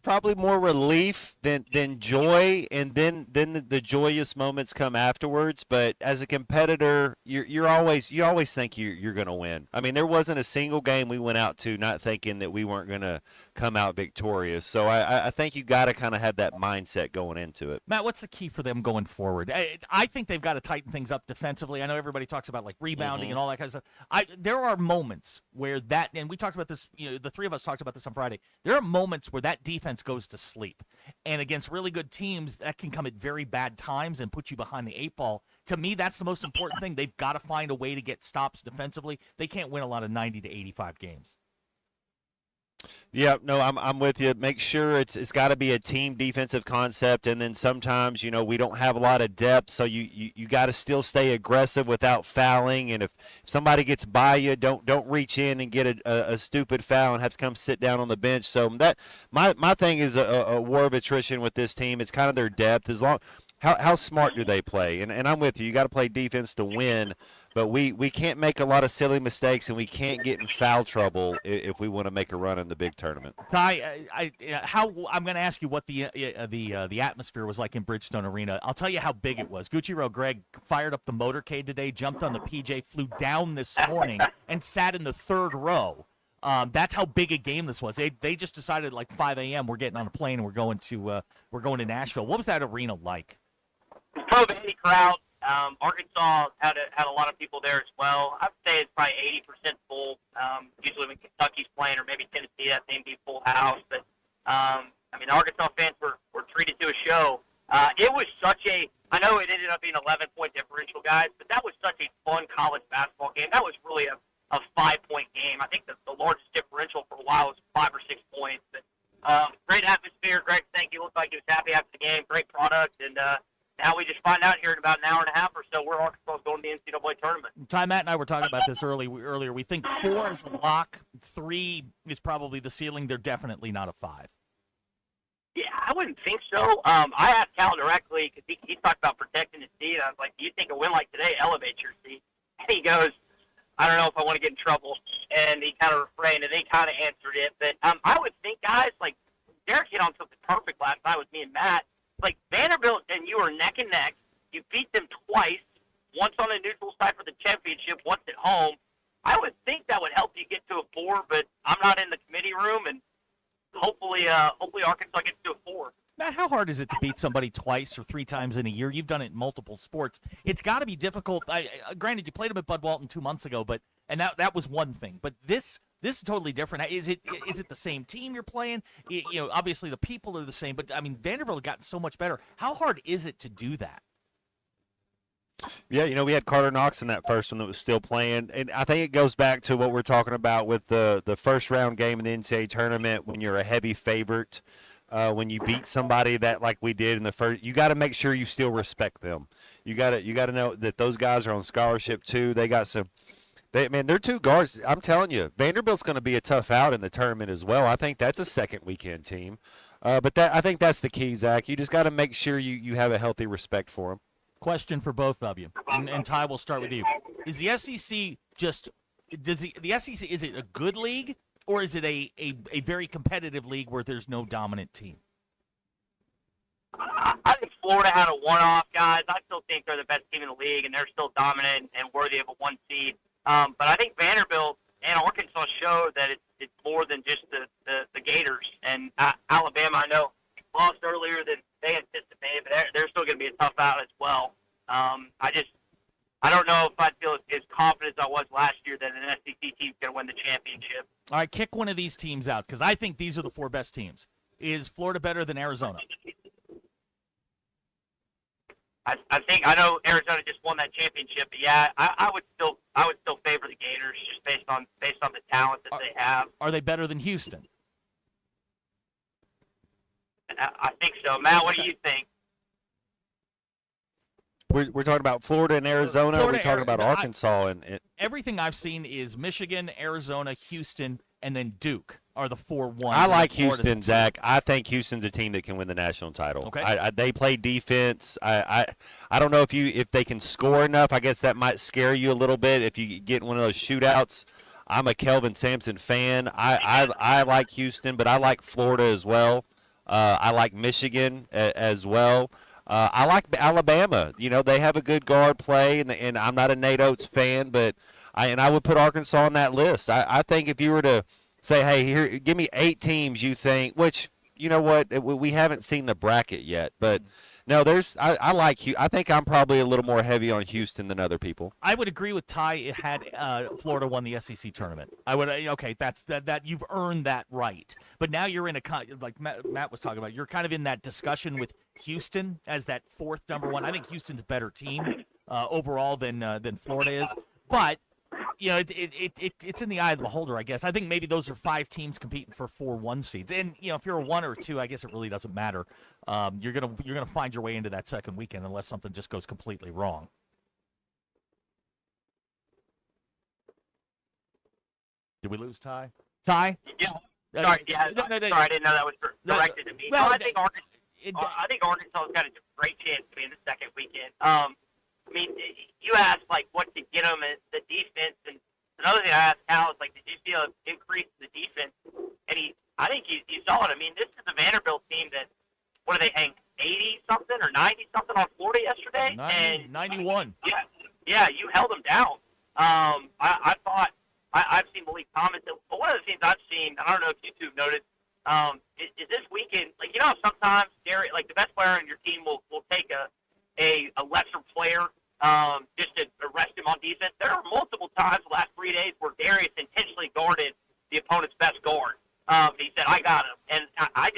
probably more relief than joy, and then the joyous moments come afterwards. But as a competitor, you always think you're going to win. I mean, there wasn't a single game we went out to not thinking that we weren't going to come out victorious. So I think you got to kind of have that mindset going into it. Matt, what's the key for them going forward? I think they've got to tighten things up defensively. I know everybody talks about like rebounding and all that kind of stuff. There are moments where that, and we talked about this. The three of us talked about this on Friday. There are moments where that defense goes to sleep, and against really good teams, that can come at very bad times and put you behind the 8 ball. To me, that's the most important thing. They've got to find a way to get stops defensively. They can't win a lot of 90 to 85 games. Yeah, no, I'm with you. Make sure it's got to be a team defensive concept, and then sometimes we don't have a lot of depth, so you got to still stay aggressive without fouling. And if somebody gets by you, don't reach in and get a stupid foul and have to come sit down on the bench. So that my thing is a war of attrition with this team. It's kind of their depth. As long how smart do they play? And I'm with you. You got to play defense to win. But we can't make a lot of silly mistakes, and we can't get in foul trouble if we want to make a run in the big tournament. Ty, I'm going to ask you what the atmosphere was like in Bridgestone Arena. I'll tell you how big it was. Gucci Greg fired up the motorcade today, jumped on the PJ, flew down this morning, and sat in the third row. That's how big a game this was. They just decided like 5 a.m. we're getting on a plane and we're going to Nashville. What was that arena like? Probably 80 crowd. Arkansas had a lot of people there as well. I would say it's probably 80% full. Usually when Kentucky's playing, or maybe Tennessee, that may be full house. But Arkansas fans were treated to a show. It was I know it ended up being 11-point differential, guys, but that was such a fun college basketball game. That was really a 5-point game. I think the largest differential for a while was 5 or 6 points. But great atmosphere. Greg Sankey looked like he was happy after the game. Great product, and now we just find out here in about an hour and a half or so where Arkansas is going to the NCAA tournament. Ty, Matt and I were talking about this earlier. We think 4 is a lock. 3 is probably the ceiling. They're definitely not a 5. Yeah, I wouldn't think so. I asked Cal directly because he talked about protecting his seat. I was like, do you think a win like today elevates your seat? And he goes, I don't know if I want to get in trouble. And he kind of refrained, and they kind of answered it. But I would think, guys, like Derek hit on something perfect last night with me and Matt. Like Vanderbilt and you are neck and neck. You beat them twice, once on a neutral site for the championship, once at home. I would think that would help you get to a 4, but I'm not in the committee room, and hopefully Arkansas gets to a 4. Matt, how hard is it to beat somebody twice or 3 times in a year? You've done it in multiple sports. It's got to be difficult. Granted, you played them at Bud Walton 2 months ago, and that was one thing. But this is totally different. Is it the same team you're playing? Obviously the people are the same, but I mean Vanderbilt has gotten so much better. How hard is it to do that? Yeah, we had Carter Knox in that first one that was still playing, and I think it goes back to what we're talking about with the first round game in the NCAA tournament when you're a heavy favorite. When you beat somebody that like we did in the first, you got to make sure you still respect them. You got to know that those guys are on scholarship too. They got some They're two guards. I'm telling you, Vanderbilt's going to be a tough out in the tournament as well. I think that's a second weekend team. But I think that's the key, Zach. You just got to make sure you have a healthy respect for them. Question for both of you, and Ty, we'll start with you. Is the SEC the SEC, is it a good league, or is it a very competitive league where there's no dominant team? I think Florida had a one-off, guys. I still think they're the best team in the league, and they're still dominant and worthy of a one seed. But I think Vanderbilt and Arkansas showed that it's more than just the Gators. And Alabama, I know, lost earlier than they anticipated, but they're still going to be a tough out as well. I don't know if I feel as confident as I was last year that an SEC team's going to win the championship. All right, kick one of these teams out, because I think these are the four best teams. Is Florida better than Arizona? I know Arizona just won that championship, but yeah, I would still favor the Gators just based on the talent that they have. Are they better than Houston? I think so. Matt, what do you think? We're talking about Florida and Arizona. We're talking about Arkansas and everything I've seen is Michigan, Arizona, Houston, and then Duke are the 4-1. I like Houston, Zach. I think Houston's a team that can win the national title. Okay. They play defense. I don't know if they can score enough. I guess that might scare you a little bit if you get one of those shootouts. I'm a Kelvin Sampson fan. I like Houston, but I like Florida as well. I like Michigan as well. I like Alabama. You know, they have a good guard play, and I'm not a Nate Oates fan, but I would put Arkansas on that list. I think if you were to say, hey, here, give me 8 teams you think, which, you know what, we haven't seen the bracket yet, but no, I like I think I'm probably a little more heavy on Houston than other people. I would agree with Ty had Florida won the SEC tournament. I would that you've earned that right. But now you're in like Matt was talking about, you're kind of in that discussion with Houston as that fourth number one. I think Houston's a better team overall than Florida is. But you know, it's in the eye of the beholder, I guess. I think maybe those are 5 teams competing for 4 1 seeds. And you know, if you're a 1 or 2, I guess it really doesn't matter. You're gonna find your way into that second weekend unless something just goes completely wrong. Did we lose Ty? Ty? Yeah. Sorry, yeah. Sorry, I didn't know that was directed to me. Well, I think Arkansas's got a great chance to be in the second weekend. I mean, you asked, like, what could get them in the defense, and another thing I asked Cal is, like, did you see an increase in the defense? And I think you saw it. I mean, this is a Vanderbilt team that, what do they hang, 80-something or 90-something on Florida yesterday? 91. Yeah, you held them down. I thought, I've seen Malik Thomas, but one of the things I've seen, and I don't know if you two have noticed, is this weekend, like, you know, sometimes, Gary, like, the best player on your team will take a lesser player just to arrest him on defense. There are multiple times the last 3 days where Darius intentionally guarded the opponent's best guard. He said, I got him. And I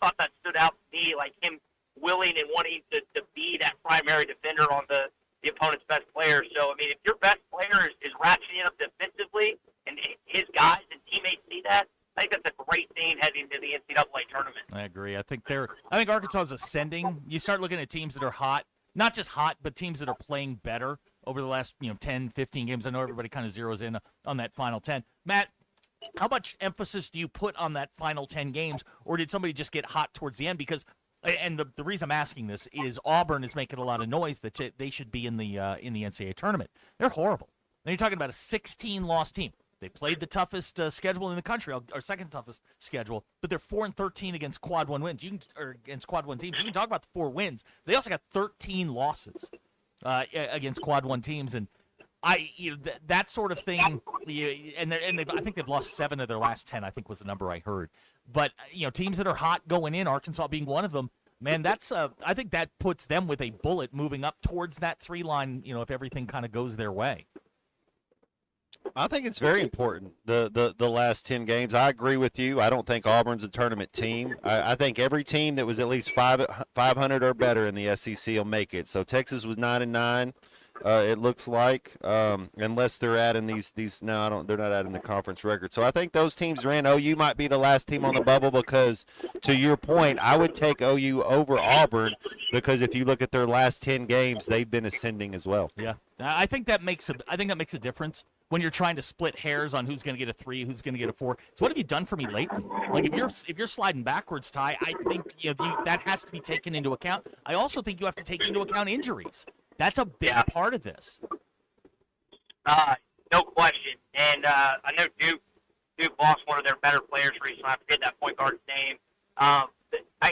thought that stood out to me, like him willing and wanting to be that primary defender on the opponent's best player. So, I mean, if your best player is ratcheting up defensively and his guys and teammates see that, I think that's a great thing heading to the NCAA tournament. I agree. I think Arkansas is ascending. You start looking at teams that are hot, not just hot, but teams that are playing better over the last 10, 15 games. I know everybody kind of zeroes in on that final 10. Matt, how much emphasis do you put on that final 10 games, or did somebody just get hot towards the end? Because, and the reason I'm asking this is Auburn is making a lot of noise that they should be in the NCAA tournament. They're horrible. Now you're talking about a 16-loss team. They played the toughest schedule in the country, or second toughest schedule, but they're 4-13 against quad 1 wins. Against quad 1 teams. You can talk about the 4 wins. They also got 13 losses against quad 1 teams, and that sort of thing. I think they've lost 7 of their last 10. I think was the number I heard. But teams that are hot going in, Arkansas being one of them. Man, that's I think that puts them with a bullet moving up towards that 3 line. If everything kind of goes their way. I think it's very important, the last 10 games. I agree with you. I don't think Auburn's a tournament team. I think every team that was at least 500 or better in the SEC will make it. So Texas was 9-9, it looks like, unless they're adding these. No, they're not adding the conference record. So I think those teams are in. OU might be the last team on the bubble because, to your point, I would take OU over Auburn because if you look at their last 10 games, they've been ascending as well. Yeah, I think that makes a difference. when you're trying to split hairs on who's going to get a 3, who's going to get a 4. So what have you done for me lately? Like if you're sliding backwards, Ty, I think that has to be taken into account. I also think you have to take into account injuries. That's a big part of this. No question. And I know Duke lost one of their better players recently. I forget that point guard's name. I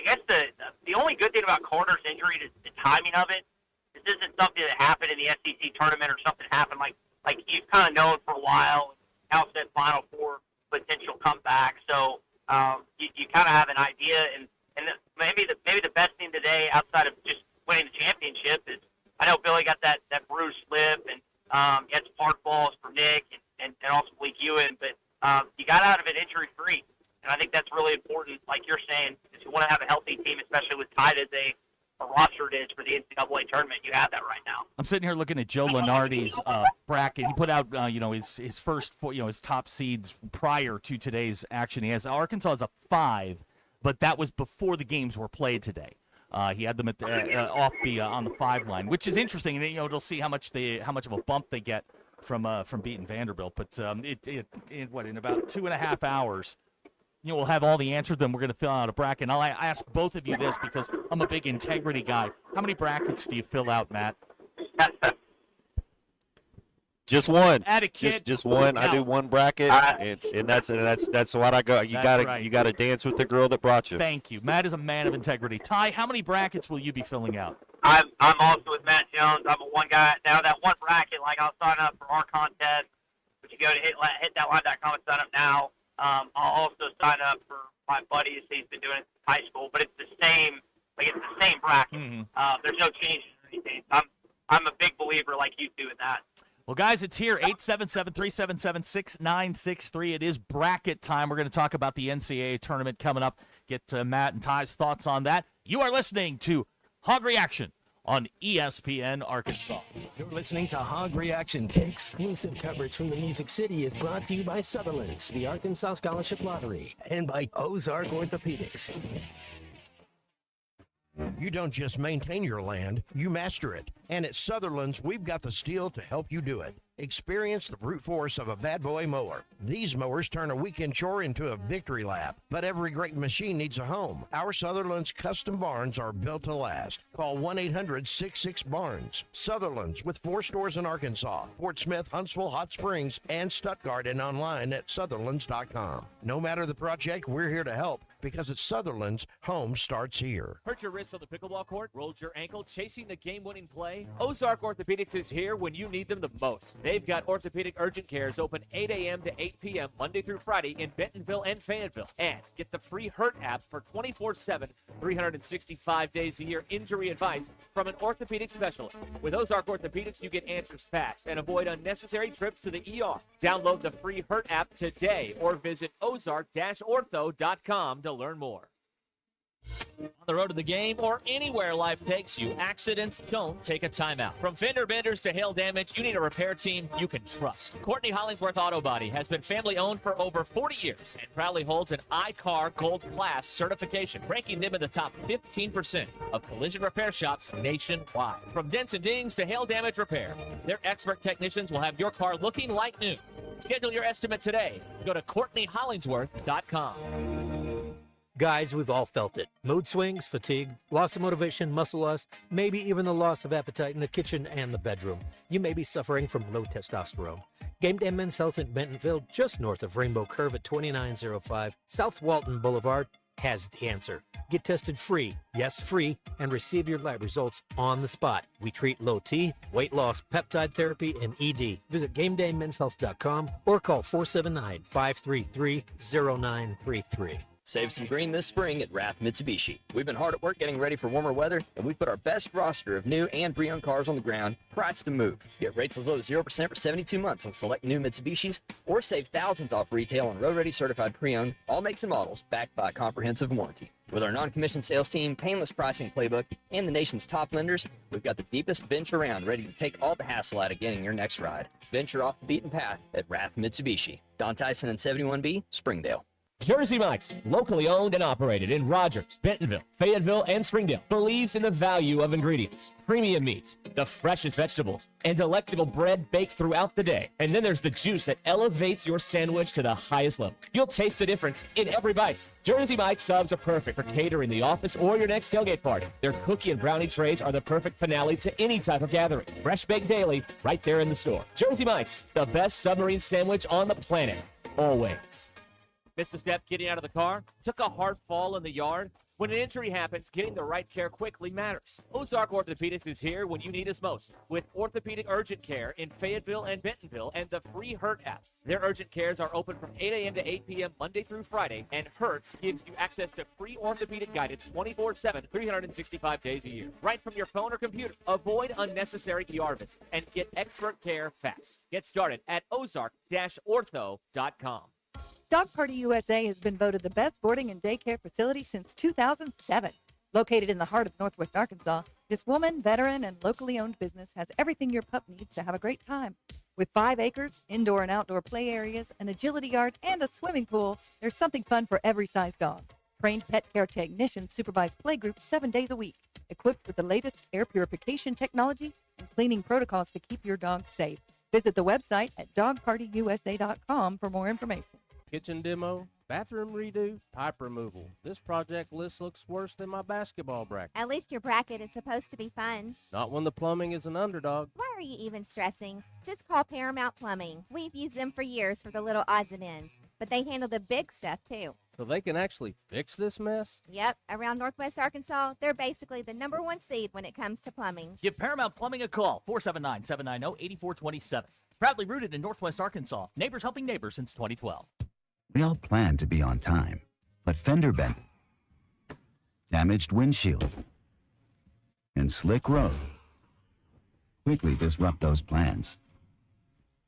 guess the only good thing about Carter's injury is the timing of it. This isn't something that happened in the SEC tournament or something happened like you've kind of known for a while. House said Final Four potential comeback. So you kind of have an idea. And maybe the best thing today outside of just winning the championship is I know Billy got that bruised lip and he had some hard balls for Nick and also Malik Ewan, but you got out of it injury-free. And I think that's really important, like you're saying, if you want to have a healthy team, especially with tight as a roster it is for the NCAA tournament. You have that right now. I'm sitting here looking at Joe Lunardi's bracket. He put out, his first, his top seeds prior to today's action. He has Arkansas as a 5, but that was before the games were played today. He had them at on the 5 line, which is interesting. And it'll see how much of a bump they get from beating Vanderbilt. But in about 2.5 hours. We'll have all the answers. Then we're going to fill out a bracket. And I'll ask both of you this because I'm a big integrity guy. How many brackets do you fill out, Matt? Just one. Add a kid. Just one. I do one bracket, and that's what I go. You got to dance with the girl that brought you. Thank you. Matt is a man of integrity. Ty, how many brackets will you be filling out? I'm also with Matt Jones. I'm a one guy. Now that one bracket, I'll sign up for our contest, but you go to hitthatline.com and sign up now. I'll also sign up for my buddies. He's been doing it since high school, but it's the same. It's the same bracket. Mm-hmm. There's no changes or anything. I'm a big believer, like you do, in that. Well, guys, it's here, 877-377-6963. It is bracket time. We're going to talk about the NCAA tournament coming up. Get Matt and Ty's thoughts on that. You are listening to Hog Reaction on ESPN Arkansas. You're listening to Hog Reaction. Exclusive coverage from the Music City is brought to you by Sutherland's, the Arkansas Scholarship Lottery, and by Ozark Orthopedics. You don't just maintain your land, you master it. And at Sutherland's, we've got the steel to help you do it. Experience the brute force of a bad boy mower. These mowers turn a weekend chore into a victory lap. But every great machine needs a home. Our Sutherland's custom barns are built to last. Call 1-800-66-BARNS. Sutherland's with 4 stores in Arkansas, Fort Smith, Huntsville, Hot Springs, and Stuttgart, and online at Sutherlands.com. No matter the project, we're here to help. Because at Sutherland's, home starts here. Hurt your wrist on the pickleball court? Rolled your ankle chasing the game-winning play? Ozark Orthopedics is here when you need them the most. They've got orthopedic urgent cares open 8 a.m. to 8 p.m. Monday through Friday in Bentonville and Fayetteville. And get the free Hurt app for 24/7, 365 days a year injury advice from an orthopedic specialist. With Ozark Orthopedics, you get answers fast and avoid unnecessary trips to the ER. Download the free Hurt app today or visit ozark-ortho.com to learn more. On the road to the game or anywhere life takes you, accidents don't take a timeout. From fender benders to hail damage, you need a repair team you can trust. Courtney Hollingsworth Auto Body has been family owned for over 40 years and proudly holds an iCar Gold Class certification, ranking them in the top 15% of collision repair shops nationwide. From dents and dings to hail damage repair, their expert technicians will have your car looking like new. Schedule your estimate today. Go to CourtneyHollingsworth.com. Guys, we've all felt it. Mood swings, fatigue, loss of motivation, muscle loss, maybe even the loss of appetite in the kitchen and the bedroom. You may be suffering from low testosterone. Game Day Men's Health in Bentonville, just north of Rainbow Curve at 2905 South Walton Boulevard, has the answer. Get tested free, yes free, and receive your lab results on the spot. We treat low T, weight loss, peptide therapy, and ED. Visit GameDayMen'sHealth.com or call 479-533-0933. Save some green this spring at Rath Mitsubishi. We've been hard at work getting ready for warmer weather, and we've put our best roster of new and pre-owned cars on the ground, priced to move. Get rates as low as 0% for 72 months on select new Mitsubishis, or save thousands off retail on road-ready certified pre-owned, all makes and models, backed by a comprehensive warranty. With our non-commissioned sales team, painless pricing playbook, and the nation's top lenders, we've got the deepest bench around, ready to take all the hassle out of getting your next ride. Venture off the beaten path at Rath Mitsubishi. Don Tyson and 71B, Springdale. Jersey Mike's, locally owned and operated in Rogers, Bentonville, Fayetteville, and Springdale, believes in the value of ingredients, premium meats, the freshest vegetables, and delectable bread baked throughout the day. And then there's the juice that elevates your sandwich to the highest level. You'll taste the difference in every bite. Jersey Mike's subs are perfect for catering the office or your next tailgate party. Their cookie and brownie trays are the perfect finale to any type of gathering. Fresh baked daily, right there in the store. Jersey Mike's, the best submarine sandwich on the planet. Always. Missed a step getting out of the car? Took a hard fall in the yard? When an injury happens, getting the right care quickly matters. Ozark Orthopedics is here when you need us most, with orthopedic urgent care in Fayetteville and Bentonville and the free HURT app. Their urgent cares are open from 8 a.m. to 8 p.m. Monday through Friday, and HURT gives you access to free orthopedic guidance 24/7, 365 days a year. Right from your phone or computer. Avoid unnecessary ER visits and get expert care fast. Get started at ozark-ortho.com. Dog Party USA has been voted the best boarding and daycare facility since 2007. Located in the heart of Northwest Arkansas, this woman, veteran, and locally owned business has everything your pup needs to have a great time. With 5 acres, indoor and outdoor play areas, an agility yard, and a swimming pool, there's something fun for every size dog. Trained pet care technicians supervise play groups 7 days a week, equipped with the latest air purification technology and cleaning protocols to keep your dog safe. Visit the website at dogpartyusa.com for more information. Kitchen demo, bathroom redo, pipe removal. This project list looks worse than my basketball bracket. At least your bracket is supposed to be fun. Not when the plumbing is an underdog. Why are you even stressing? Just call Paramount Plumbing. We've used them for years for the little odds and ends, but they handle the big stuff too. So they can actually fix this mess? Yep, around Northwest Arkansas, they're basically the #1 seed when it comes to plumbing. Give Paramount Plumbing a call, 479-790-8427. Proudly rooted in Northwest Arkansas. Neighbors helping neighbors since 2012. We all planned to be on time, but fender bend, damaged windshield, and slick road quickly disrupt those plans.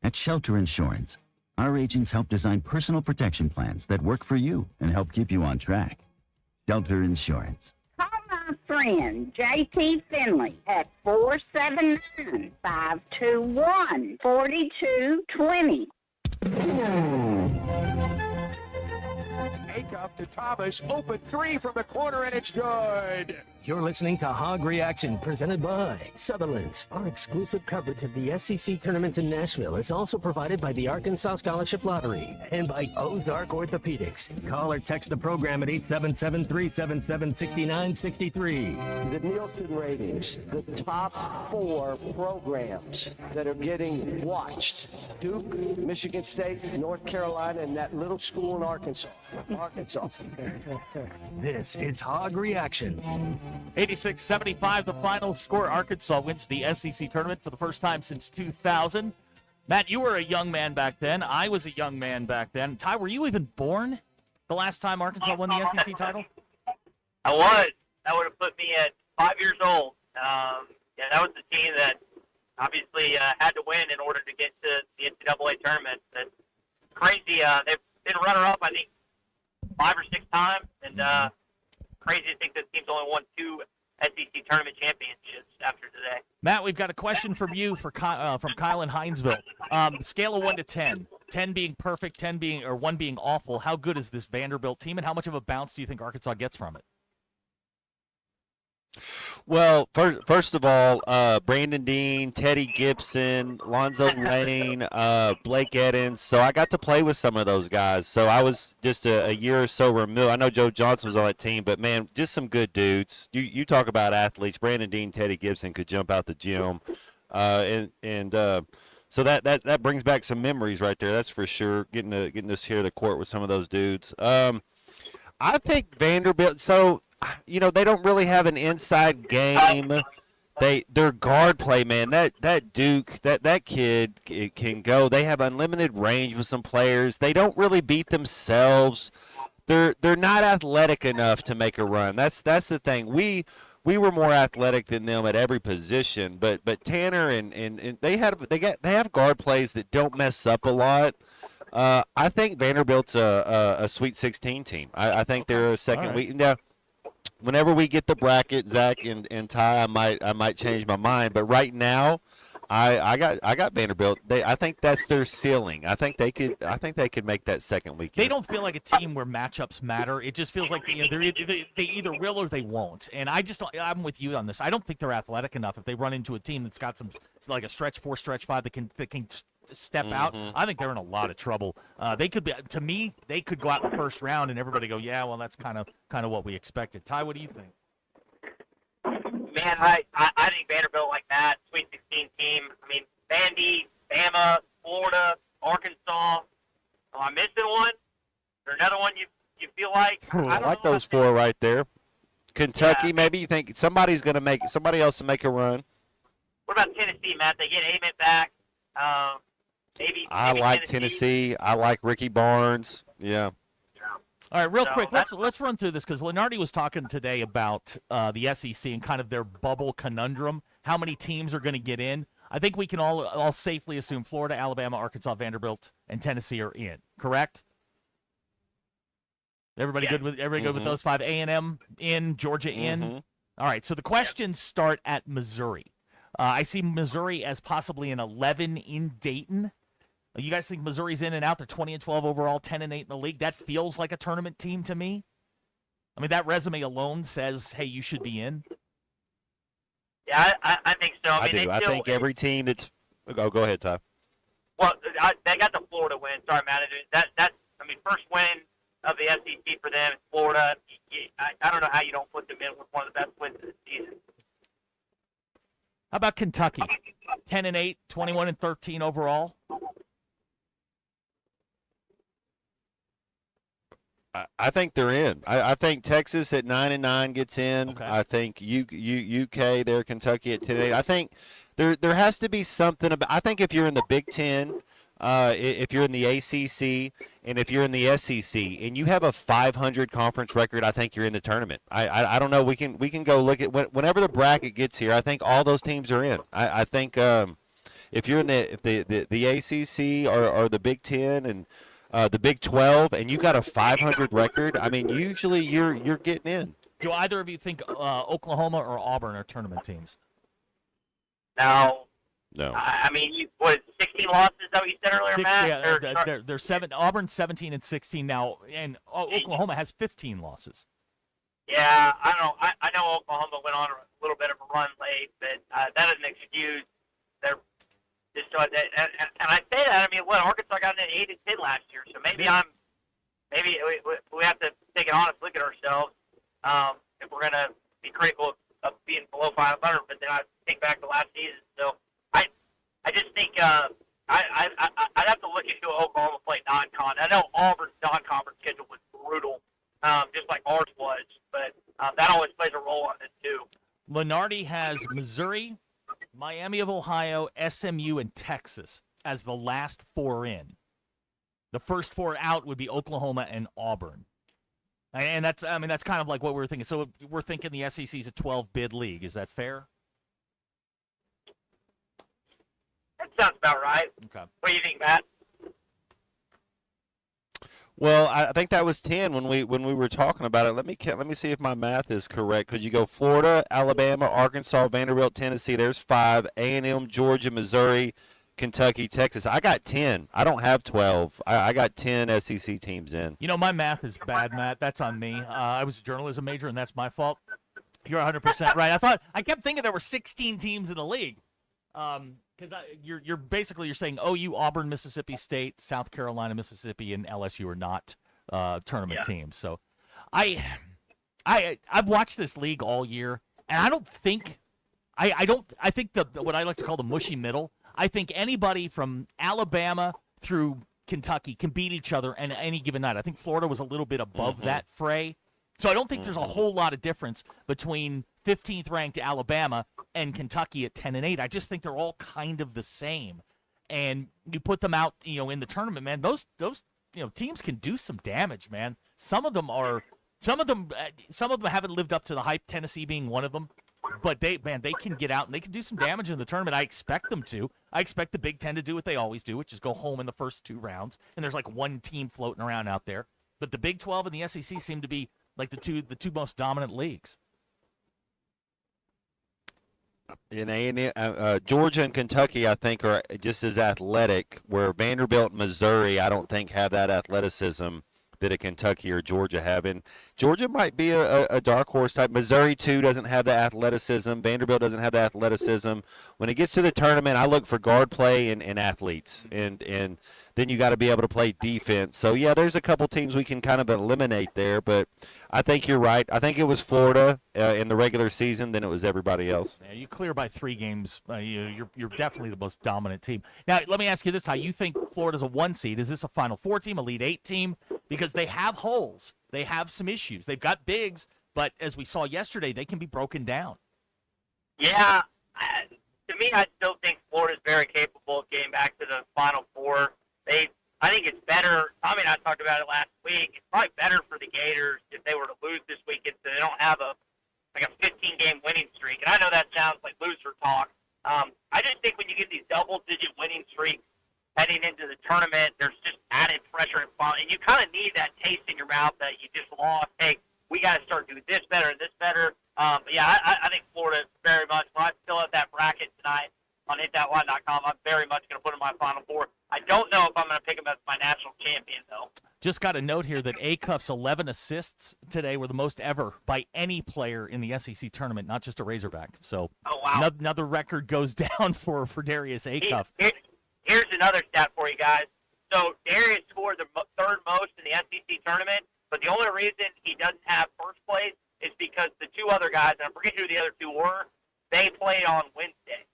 At Shelter Insurance, our agents help design personal protection plans that work for you and help keep you on track. Shelter Insurance. Call my friend J.T. Finley at 479-521-4220. Take to Thomas, open 3 from the corner, and it's good. You're listening to Hog Reaction, presented by Sutherland's. Our exclusive coverage of the SEC tournament in Nashville is also provided by the Arkansas Scholarship Lottery and by Ozark Orthopedics. Call or text the program at 877-377-6963. The Nielsen ratings, the top 4 programs that are getting watched: Duke, Michigan State, North Carolina, and that little school in Arkansas. This is Hog Reaction. 86-75, the final score. Arkansas wins the SEC tournament for the first time since 2000. Matt, you were a young man back then. I was a young man back then. Ty, were you even born the last time Arkansas won the SEC title? I was. That would have put me at 5 years old. Yeah, that was the team that obviously had to win in order to get to the NCAA tournament. But crazy. They've been runner-up, I think, 5 or 6 times, and crazy to think this team's only won 2 SEC tournament championships after today. Matt, we've got a question from you from Kyle in Hinesville. Scale of 1 to 10. 10 being perfect, 1 being awful. How good is this Vanderbilt team, and how much of a bounce do you think Arkansas gets from it? Well, first of all, Brandon Dean, Teddy Gibson, Lonzo Lane, Blake Eddins. So I got to play with some of those guys. So I was just a year or so removed. I know Joe Johnson was on that team, but, man, just some good dudes. You talk about athletes. Brandon Dean, Teddy Gibson could jump out the gym. So that brings back some memories right there. That's for sure, getting to share the court with some of those dudes. I think Vanderbilt – so – you know, they don't really have an inside game. Their guard play, man. That Duke, that kid can go. They have unlimited range with some players. They don't really beat themselves. They're not athletic enough to make a run. That's the thing. We were more athletic than them at every position. But Tanner and they have guard plays that don't mess up a lot. I think Vanderbilt's a Sweet 16 team. I think they're a second week now. Whenever we get the bracket, Zach and Ty, I might change my mind. But right now, I got Vanderbilt. I think that's their ceiling. I think they could make that second weekend. They don't feel like a team where matchups matter. It just feels like they either will or they won't. And I'm with you on this. I don't think they're athletic enough. If they run into a team that's got some like a stretch 4, stretch 5 that can step out, I think they're in a lot of trouble. They could be, to me, they could go out in the first round and everybody go, yeah, well, that's kind of what we expected. Ty, what do you think? Man, I think Vanderbilt like that, Sweet 16 team. I mean, Vandy, Bama, Florida, Arkansas. Am I missing one? Is there another one you feel like? I like those 4 right there. Kentucky, maybe you think somebody else to make a run. What about Tennessee, Matt? They get Ament back. Maybe I like Tennessee. I like Ricky Barnes. Yeah. All right, real quick, let's run through this because Lenardi was talking today about the SEC and kind of their bubble conundrum, how many teams are going to get in. I think we can all safely assume Florida, Alabama, Arkansas, Vanderbilt, and Tennessee are in, correct? Everybody good with those 5? A&M in, Georgia in? All right, so the questions start at Missouri. I see Missouri as possibly an 11 in Dayton. You guys think Missouri's in and out? They're 20-12 overall, 10-8 in the league. That feels like a tournament team to me. I mean, that resume alone says, hey, you should be in. Yeah, I think so. I do. I think every team that's – go ahead, Ty. Well, they got the Florida win. Sorry, Matt. First win of the SEC for them is Florida. I don't know how you don't put them in with one of the best wins of the season. How about Kentucky? 10-8, 21-13 overall. I think they're in. I think Texas at 9-9 gets in. Okay. I think UK there, Kentucky at 10-8. I think there has to be something about. I think if you're in the Big Ten, if you're in the ACC, and if you're in the SEC, and you have a 500 conference record, I think you're in the tournament. I don't know. We can go look at whenever the bracket gets here. I think all those teams are in. I think if you're in the ACC or the Big Ten and the Big 12, and you got a 500 record, I mean, usually you're getting in. Do either of you think Oklahoma or Auburn are tournament teams? No. No. I mean, 16 losses? Is that what you said earlier, Matt? Yeah, they're 7. Auburn's 17-16 now, and Oklahoma has 15 losses. Yeah, I know Oklahoma went on a little bit of a run late, but that doesn't excuse their. And I say that, I mean, Arkansas got an 8-10 last year, so maybe we have to take an honest look at ourselves if we're going to be critical of being below 500, but then I think back to last season. So I just think I'd have to look into Oklahoma play non-con. I know Auburn's non-conference schedule was brutal, just like ours was, but that always plays a role on this too. Lenardi has Missouri, Miami of Ohio, SMU, and Texas as the last 4 in. The first 4 out would be Oklahoma and Auburn. And that's kind of like what we were thinking. So we're thinking the SEC's a 12-bid league. Is that fair? That sounds about right. Okay. What do you think, Matt? Well, I think that was 10 when we were talking about it. Let me see if my math is correct. Could you go Florida, Alabama, Arkansas, Vanderbilt, Tennessee? There's 5. A&M, Georgia, Missouri, Kentucky, Texas. I got 10. I don't have 12. I got 10 SEC teams in. You know, my math is bad, Matt. That's on me. I was a journalism major, and that's my fault. You're 100% right. I kept thinking there were 16 teams in the league. Because you're basically saying OU, Auburn, Mississippi State, South Carolina, Mississippi, and LSU are not tournament teams. So I've watched this league all year, and I don't think I think the what I like to call the mushy middle. I think anybody from Alabama through Kentucky can beat each other on any given night. I think Florida was a little bit above that fray. So I don't think there's a whole lot of difference between 15th ranked Alabama and Kentucky at 10-8. I just think they're all kind of the same. And you put them out, in the tournament, man, those teams can do some damage, man. Some of them haven't lived up to the hype, Tennessee being one of them. But they can get out and they can do some damage in the tournament. I expect them to. I expect the Big Ten to do what they always do, which is go home in the first 2 rounds. And there's like one team floating around out there. But the Big 12 and the SEC seem to be like the two most dominant leagues. In Georgia and Kentucky, I think, are just as athletic, where Vanderbilt and Missouri, I don't think, have that athleticism that a Kentucky or Georgia have. And Georgia might be a dark horse type. Missouri, too, doesn't have the athleticism. Vanderbilt doesn't have the athleticism. When it gets to the tournament, I look for guard play and athletes. And then you got to be able to play defense. So, yeah, there's a couple teams we can kind of eliminate there. But I think you're right. I think it was Florida in the regular season, then it was everybody else. Yeah, you clear by 3 games. You're definitely the most dominant team. Now, let me ask you this, Ty. You think Florida's a 1 seed? Is this a Final Four team, Elite 8 team? Because they have holes. They have some issues. They've got bigs, but as we saw yesterday, they can be broken down. Yeah, to me, I still think Florida's very capable of getting back to the Final Four. I think it's better. Tommy and I talked about it last week. It's probably better for the Gators if they were to lose this weekend, so they don't have a 15-game winning streak. And I know that sounds like loser talk. I just think when you get these double-digit winning streaks heading into the tournament, there's just added pressure and fun, and you kind of need that taste in your mouth that you just lost. Hey, we got to start doing this better and this better. But yeah, I think Florida very much. When I fill out that bracket tonight on hitthatline.com, I'm very much going to put in my Final Four. I don't know if I'm going to pick them as my national champion, though. Just got a note here that Acuff's 11 assists today were the most ever by any player in the SEC tournament, not just a Razorback. So another record goes down for Darius Acuff. Here's another stat for you guys. So Darius scored the third most in the SEC tournament, but the only reason he doesn't have first place is because the 2 other guys, and I forget who the other 2 were, they played on Wednesday.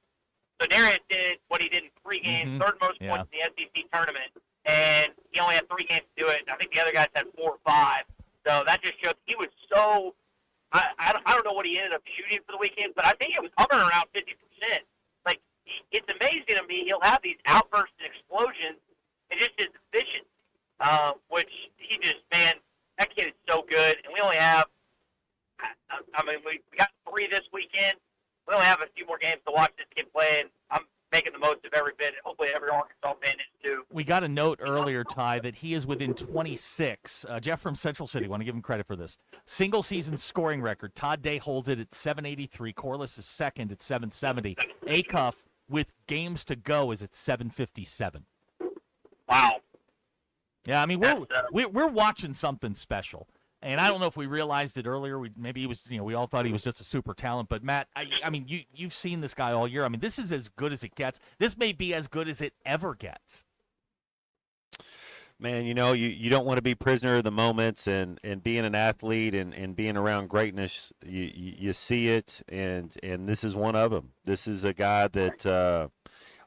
So Darius did what he did in 3 games, third most points in the SEC tournament, and he only had 3 games to do it. And I think the other guys had 4 or 5. So that just shows he was so I don't know what he ended up shooting for the weekend, but I think it was hovering around 50%. Like, it's amazing to me. He'll have these outbursts and explosions, and just his efficiency, which he just, man, that kid is so good. And we only have, we got 3 this weekend. We only have a few more games to watch this kid play, and I'm making the most of every bit, and hopefully every Arkansas fan is too. We got a note earlier, Ty, that he is within 26. Jeff from Central City, want to give him credit for this. Single-season scoring record. Todd Day holds it at 783. Corliss is second at 770. Acuff, with games to go, is at 757. Wow. Yeah, I mean, we're watching something special. And I don't know if we realized it earlier. Maybe he was, we all thought he was just a super talent. But, Matt, I mean, you've seen this guy all year. I mean, this is as good as it gets. This may be as good as it ever gets. Man, you don't want to be prisoner of the moments, and being an athlete and being around greatness, you see it, and this is one of them. This is a guy that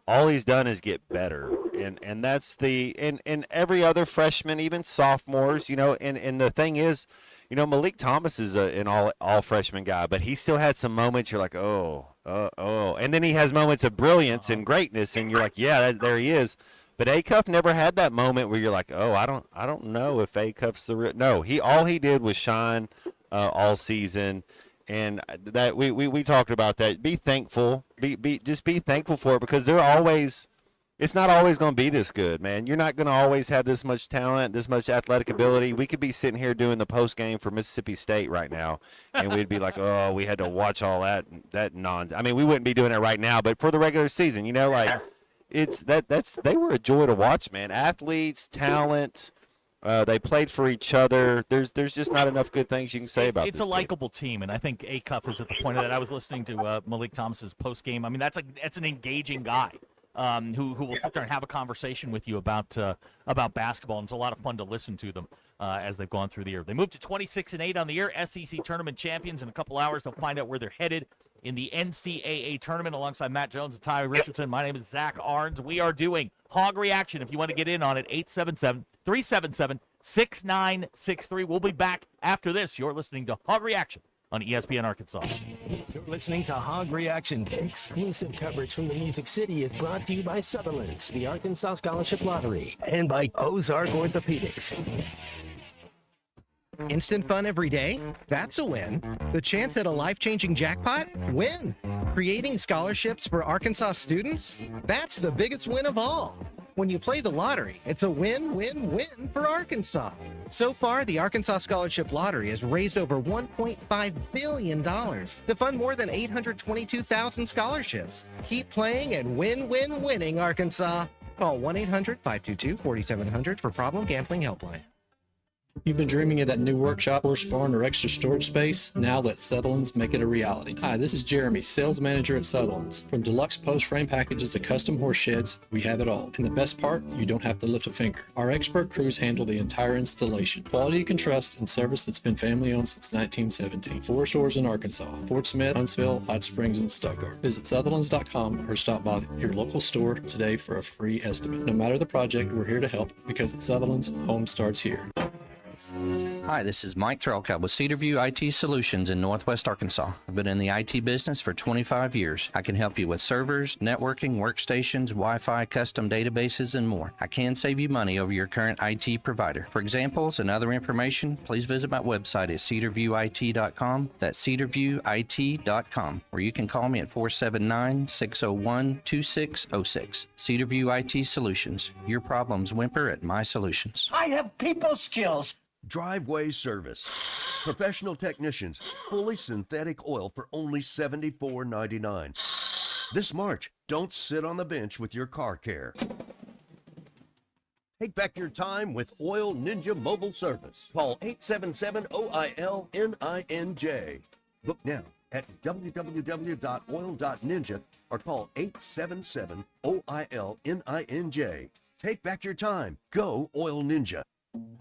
all he's done is get better. And that's and every other freshman, even sophomores, and the thing is, Malik Thomas is an all freshman guy, but he still had some moments you're like, oh. And then he has moments of brilliance and greatness, and you're like, yeah, there he is. But Acuff never had that moment where you're like, oh, I don't know if Acuff's the real. No, all he did was shine all season. And that we talked about that. Be thankful. Just be thankful for it, because it's not always going to be this good, man. You're not going to always have this much talent, this much athletic ability. We could be sitting here doing the post game for Mississippi State right now, and we'd be like, oh, we had to watch all that nonsense. I mean, we wouldn't be doing it right now, but for the regular season, they were a joy to watch, man. Athletes, talent. They played for each other. There's just not enough good things you can say about it. It's this a likable team, and I think Acuff is at the point of that. I was listening to Malik Thomas's post game. I mean, that's an engaging guy who will sit there and have a conversation with you about basketball, and it's a lot of fun to listen to them as they've gone through the year. They moved to 26-8 on the year, SEC tournament champions. In a couple hours, they'll find out where they're headed in the NCAA tournament alongside Matt Jones and Ty Richardson. My name is Zach Arns. We are doing Hog Reaction. If you want to get in on it, 877-377-6963. We'll be back after this. You're listening to Hog Reaction on ESPN Arkansas. You're listening to Hog Reaction. Exclusive coverage from the Music City is brought to you by Sutherland's, the Arkansas Scholarship Lottery, and by Ozark Orthopedics. Instant fun every day? That's a win. The chance at a life-changing jackpot? Win. Creating scholarships for Arkansas students? That's the biggest win of all. When you play the lottery, it's a win-win-win for Arkansas. So far, the Arkansas Scholarship Lottery has raised over $1.5 billion to fund more than 822,000 scholarships. Keep playing and winning, Arkansas. Call 1-800-522-4700 for Problem Gambling Helpline. You've been dreaming of that new workshop, horse barn, or extra storage space? Now let Sutherland's make it a reality. Hi, this is Jeremy, sales manager at Sutherland's. From deluxe post frame packages to custom horse sheds, we have it all. And the best part, you don't have to lift a finger. Our expert crews handle the entire installation. Quality you can trust and service that's been family owned since 1917. 4 stores in Arkansas: Fort Smith, Huntsville, Hot Springs, and Stuttgart. Visit Sutherlands.com or stop by your local store today for a free estimate. No matter the project, we're here to help because at Sutherland's, home starts here. Hi, this is Mike Threlka with Cedarview IT Solutions in Northwest Arkansas. I've been in the IT business for 25 years. I can help you with servers, networking, workstations, Wi-Fi, custom databases, and more. I can save you money over your current IT provider. For examples and other information, please visit my website at cedarviewit.com. That's cedarviewit.com, or you can call me at 479-601-2606. Cedarview IT Solutions. Your problems whimper at my solutions. I have people skills. Driveway service. Professional technicians. Fully synthetic oil for only $74.99. This March, don't sit on the bench with your car care. Take back your time with Oil Ninja Mobile Service. Call 877-OIL-NINJ. Book now at www.oil.ninja or call 877-OIL-NINJ. Take back your time. Go Oil Ninja.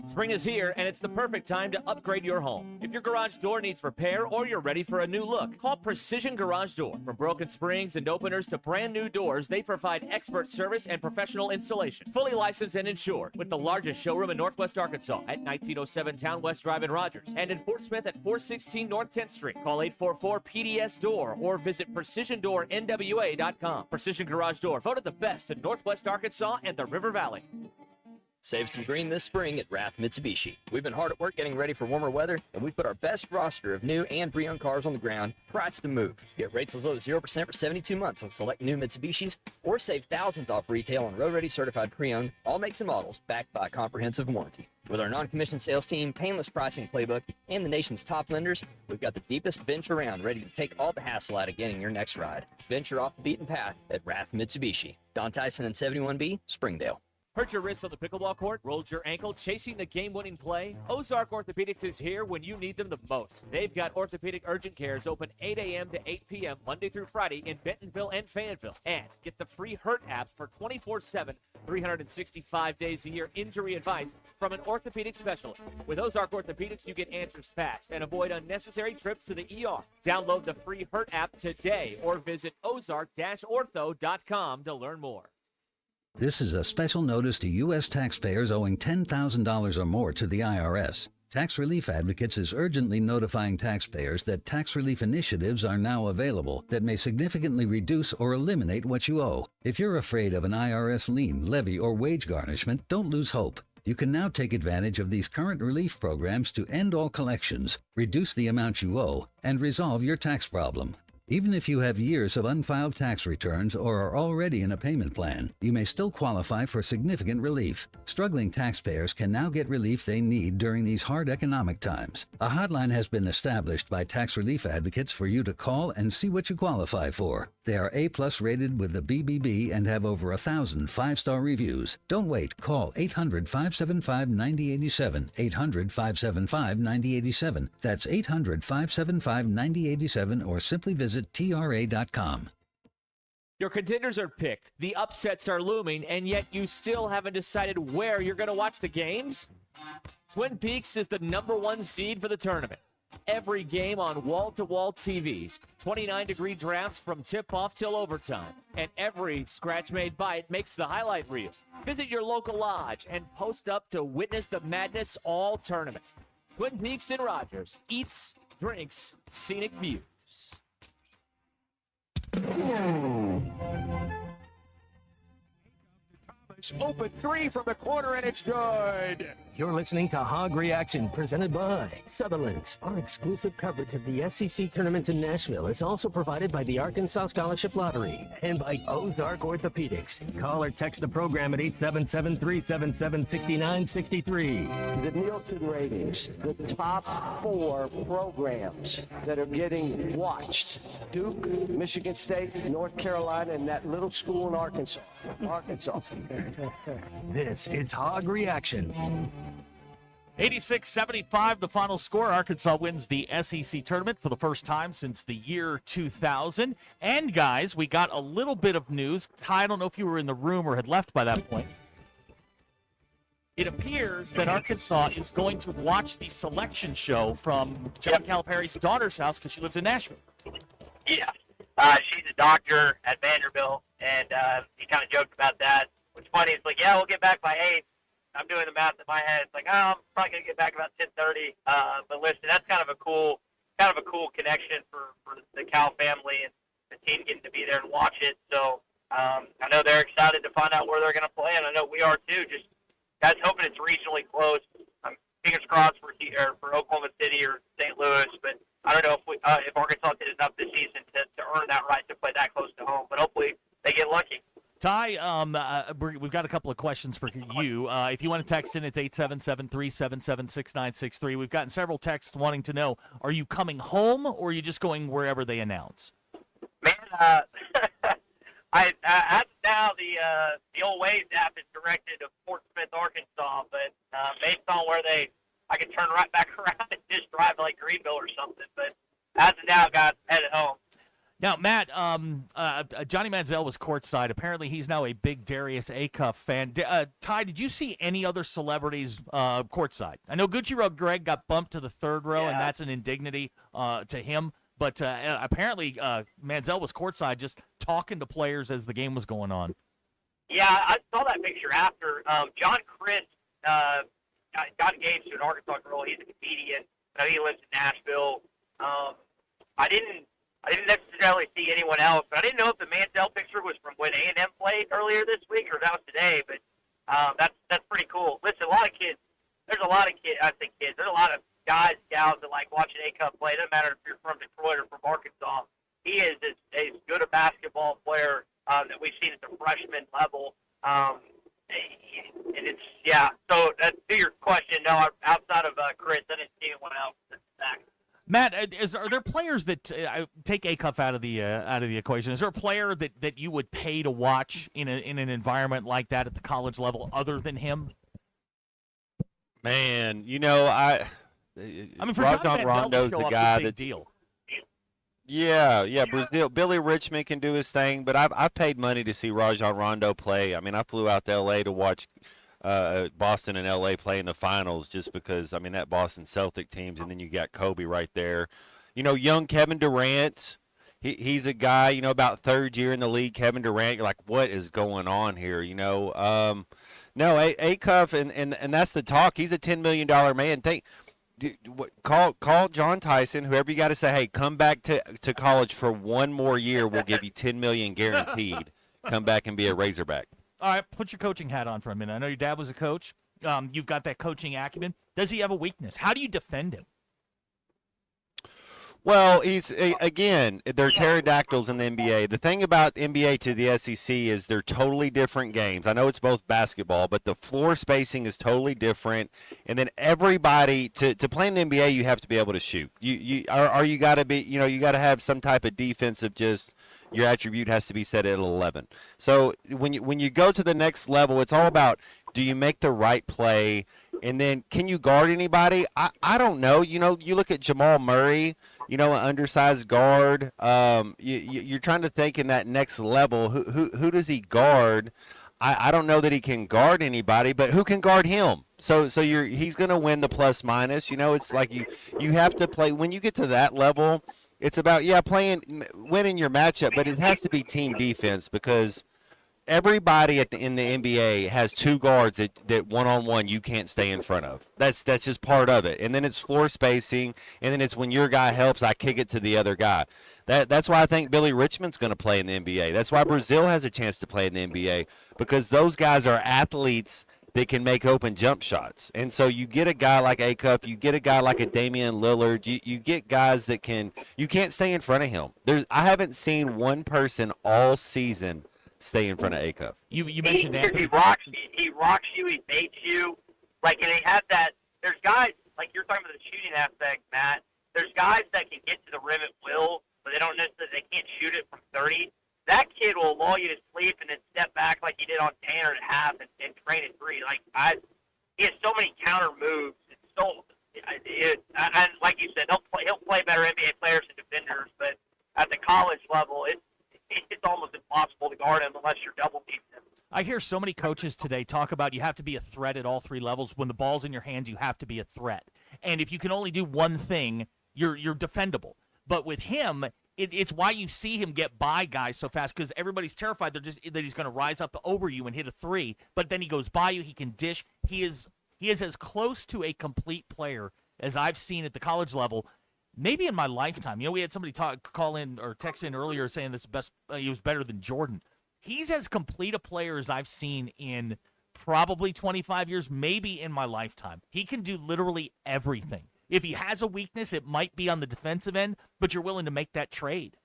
Spring is here, and it's the perfect time to upgrade your home. If your garage door needs repair or you're ready for a new look, call Precision Garage Door. From broken springs and openers to brand new doors, they provide expert service and professional installation. Fully licensed and insured, with the largest showroom in Northwest Arkansas at 1907 Town West Drive in Rogers, and in Fort Smith at 416 North 10th Street. Call 844-PDS-DOOR or visit PrecisionDoorNWA.com. Precision Garage Door, voted the best in Northwest Arkansas and the River Valley. Save some green this spring at Rath Mitsubishi. We've been hard at work getting ready for warmer weather, and we put our best roster of new and pre-owned cars on the ground, priced to move. Get rates as low as 0% for 72 months on select new Mitsubishis, or save thousands off retail on road-ready certified pre-owned, all makes and models, backed by a comprehensive warranty. With our non-commissioned sales team, painless pricing playbook, and the nation's top lenders, we've got the deepest bench around, ready to take all the hassle out of getting your next ride. Venture off the beaten path at Rath Mitsubishi. Don Tyson and 71B, Springdale. Hurt your wrist on the pickleball court? Rolled your ankle chasing the game-winning play? Ozark Orthopedics is here when you need them the most. They've got orthopedic urgent cares open 8 a.m. to 8 p.m. Monday through Friday in Bentonville and Fayetteville. And get the free Hurt app for 24/7, 365 days a year injury advice from an orthopedic specialist. With Ozark Orthopedics, you get answers fast and avoid unnecessary trips to the ER. Download the free Hurt app today or visit ozark-ortho.com to learn more. This is a special notice to U.S. taxpayers owing $10,000 or more to the IRS. Tax Relief Advocates is urgently notifying taxpayers that tax relief initiatives are now available that may significantly reduce or eliminate what you owe. If you're afraid of an IRS lien, levy, or wage garnishment, don't lose hope. You can now take advantage of these current relief programs to end all collections, reduce the amount you owe, and resolve your tax problem. Even if you have years of unfiled tax returns or are already in a payment plan, you may still qualify for significant relief. Struggling taxpayers can now get relief they need during these hard economic times. A hotline has been established by Tax Relief Advocates for you to call and see what you qualify for. They are A+ rated with the BBB and have over 1,000 5-star reviews. Don't wait. Call 800-575-9087, 800-575-9087. That's 800-575-9087, or simply visit TRA.com. Your contenders are picked, the upsets are looming, and yet you still haven't decided where you're going to watch the games? Twin Peaks is the #1 seed for the tournament. Every game on wall-to-wall TVs, 29-degree drafts from tip-off till overtime, and every scratch-made bite makes the highlight reel. Visit your local lodge and post up to witness the madness all tournament. Twin Peaks in Rogers, eats, drinks, scenic views. Open three from the corner, and it's good. You're listening to Hog Reaction, presented by Sutherland's. Our exclusive coverage of the SEC tournament in Nashville is also provided by the Arkansas Scholarship Lottery and by Ozark Orthopedics. Call or text the program at 877-377-6963. The Nielsen ratings, the top 4 programs that are getting watched. Duke, Michigan State, North Carolina, and that little school in Arkansas. This is Hog Reaction. 86-75, the final score. Arkansas wins the SEC tournament for the first time since the year 2000. And, guys, we got a little bit of news. Ty, I don't know if you were in the room or had left by that point. It appears that Arkansas is going to watch the selection show from John Calipari's daughter's house because she lives in Nashville. Yeah. She's a doctor at Vanderbilt, and he kind of joked about that. What's funny is like, yeah, we'll get back by 8. I'm doing the math in my head. It's like, oh, I'm probably gonna get back about 10:30. But listen, that's kind of a cool connection for the Cal family and the team getting to be there and watch it. So I know they're excited to find out where they're gonna play, and I know we are too. Just guys hoping it's regionally close. Fingers crossed for Oklahoma City or St. Louis, but I don't know if Arkansas did enough this season to earn that right to play that close to home. But hopefully they get lucky. Ty, we've got a couple of questions for you. If you want to text in, it's 877-377-6963. We've gotten several texts wanting to know, are you coming home or are you just going wherever they announce? Man, as of now, the old Waze app is directed to Fort Smith, Arkansas, but based on where I can turn right back around and just drive like Greenville or something. But as of now, guys, headed home. Now, Matt, Johnny Manziel was courtside. Apparently, he's now a big Darius Acuff fan. Ty, did you see any other celebrities courtside? I know Gucci Road Greg got bumped to the third row, and that's an indignity to him. But apparently, Manziel was courtside just talking to players as the game was going on. Yeah, I saw that picture after. John Chris got engaged to an Arkansas girl. He's a comedian. I know he lives in Nashville. I didn't necessarily see anyone else, but I didn't know if the Manziel picture was from when A&M played earlier this week or that was today. But that's pretty cool. Listen, a lot of kids. There's a lot of kids. I think kids. There's a lot of guys, gals that like watching Acuff play. It doesn't matter if you're from Detroit or from Arkansas. He is as good a basketball player that we've seen at the freshman level. And it's So to your question, no, outside of Chris, I didn't see anyone else. Matt, are there players that take Acuff out of the equation? Is there a player that you would pay to watch in an environment like that at the college level other than him? Man, I mean, for Rajon Rondo's the guy that's deal. Yeah, Brazil. Billy Richmond can do his thing, but I've paid money to see Rajon Rondo play. I mean, I flew out to L.A. to watch Boston and L.A. play in the finals just because, I mean, that Boston Celtic teams, and then you got Kobe right there. Young Kevin Durant, he's a guy, about third year in the league. Kevin Durant, you're like, what is going on here, No, Acuff, and that's the talk. He's a $10 million man. Call John Tyson, whoever you got to say, hey, come back to college for one more year. We'll give you $10 million guaranteed. Come back and be a Razorback. All right, put your coaching hat on for a minute. I know your dad was a coach. You've got that coaching acumen. Does he have a weakness? How do you defend him? Well, they're pterodactyls in the NBA. The thing about NBA to the SEC is they're totally different games. I know it's both basketball, but the floor spacing is totally different. And then everybody to play in the NBA, you have to be able to shoot. You got to be, you got to have some type of defensive your attribute has to be set at 11. So when you go to the next level, it's all about, do you make the right play, and then can you guard anybody? I don't know. You look at Jamal Murray, an undersized guard. You're trying to think in that next level, who does he guard? I don't know that he can guard anybody, but who can guard him? So he's going to win the plus minus. It's like you have to play when you get to that level. It's about winning your matchup, but it has to be team defense because everybody in the NBA has two guards that one-on-one you can't stay in front of. That's just part of it. And then it's floor spacing, and then it's when your guy helps, I kick it to the other guy. That's why I think Billy Richmond's going to play in the NBA. That's why Brazil has a chance to play in the NBA, because those guys are athletes that can make open jump shots. And so you get a guy like Acuff, you get a guy like a Damian Lillard, you get guys that you can't stay in front of him. I haven't seen one person all season stay in front of Acuff. You mentioned Anthony. He rocks you, he baits you. Like, and they have that. There's guys, like you're talking about the shooting aspect, Matt. There's guys that can get to the rim at will, but they can't shoot it from 30. That kid will lull you to sleep and then step back like he did on Tanner at half and train at 3. Like, he has so many counter moves. And like you said, he'll play better NBA players and defenders, but at the college level, it's almost impossible to guard him unless you're double teaming him. I hear so many coaches today talk about you have to be a threat at all 3 levels. When the ball's in your hands, you have to be a threat. And if you can only do one thing, you're defendable. But with him, it's why you see him get by guys so fast, because everybody's terrified that he's going to rise up over you and hit a 3. But then he goes by you, he can dish. He is as close to a complete player as I've seen at the college level, maybe in my lifetime. We had somebody call in or text in earlier saying this best. He was better than Jordan. He's as complete a player as I've seen in probably 25 years, maybe in my lifetime. He can do literally everything. If he has a weakness, it might be on the defensive end, but you're willing to make that trade.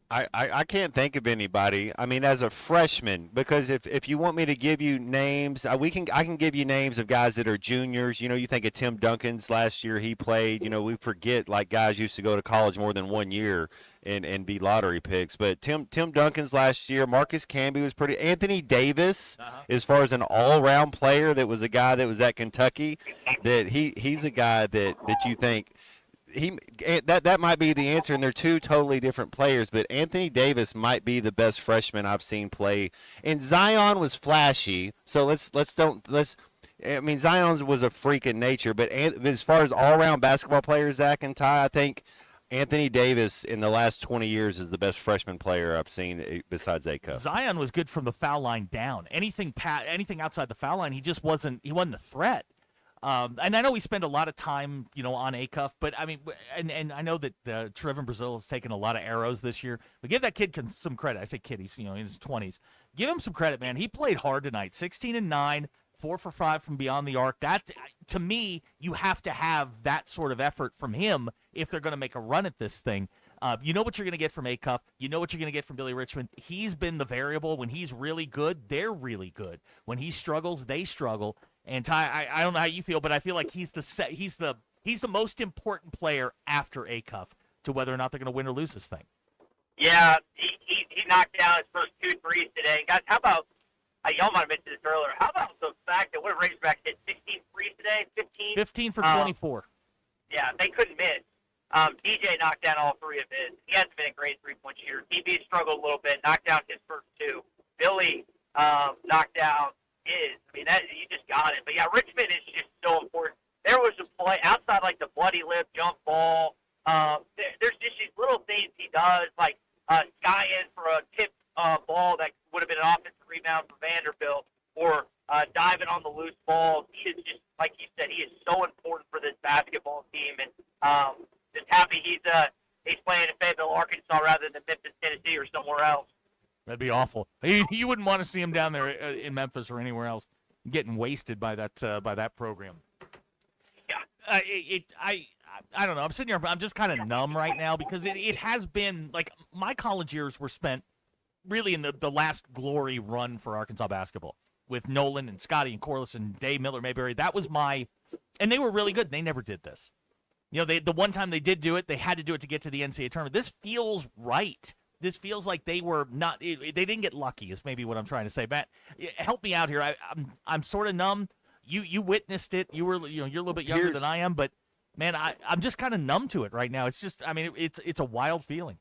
I can't think of anybody. I mean, as a freshman, because if you want me to give you names, I can give you names of guys that are juniors. You think of Tim Duncan's last year he played. We forget, like, guys used to go to college more than 1 year and be lottery picks. But Tim Duncan's last year, Marcus Camby was pretty. Anthony Davis, as far as an all-around player, that was a guy that was at Kentucky, that he's a guy that you think. That might be the answer, and they're two totally different players, but Anthony Davis might be the best freshman I've seen play. And Zion was flashy, so I mean, Zion was a freak in nature, but as far as all-around basketball players, Zach and Ty, I think Anthony Davis in the last 20 years is the best freshman player I've seen besides Acuff. Zion was good from the foul line down. Anything outside the foul line, he wasn't a threat. And I know we spend a lot of time, on Acuff, but I mean, and I know that Trevin Brazil has taken a lot of arrows this year. But give that kid some credit. I say kid, he's in his 20s. Give him some credit, man. He played hard tonight. 16-9, 4 for 5 from beyond the arc. That, to me, you have to have that sort of effort from him if they're going to make a run at this thing. You know what you're going to get from Acuff. You know what you're going to get from Billy Richmond. He's been the variable. When he's really good, they're really good. When he struggles, they struggle. And Ty, I don't know how you feel, but I feel like he's the most important player after Acuff to whether or not they're going to win or lose this thing. Yeah, he knocked down his first 2 threes today. Guys, how about y'all might have mentioned this earlier? How about the fact that what Razorbacks hit 16 threes today? 15 for 24. Yeah, they couldn't miss. DJ knocked down all 3 of his. He hasn't been a great 3-point shooter. TB struggled a little bit, knocked down his first 2. Billy knocked down his. I mean, you just got it. But yeah, Richmond is just so important. There was a play outside, like the bloody lip jump ball. There's just these little things he does, like sky in for a tip ball that would have been an offensive rebound for Vanderbilt, or diving on the loose balls. He is just, like you said, he is so important for this basketball team, and just happy he's playing in Fayetteville, Arkansas, rather than Memphis, Tennessee, or somewhere else. That'd be awful. You wouldn't want to see him down there in Memphis or anywhere else, getting wasted by that program. Yeah. I don't know. I'm sitting here. I'm just kind of numb right now because it has been like my college years were spent really in the last glory run for Arkansas basketball with Nolan and Scotty and Corliss and Dave Miller, Mayberry. That was and they were really good. They never did this. The one time they did do it, they had to do it to get to the NCAA tournament. This feels right. This feels like they were not. They didn't get lucky. Is maybe what I'm trying to say. Matt, help me out here. I'm sort of numb. You witnessed it. You're a little bit younger than I am, but man, I'm just kind of numb to it right now. It's just, I mean, it's a wild feeling.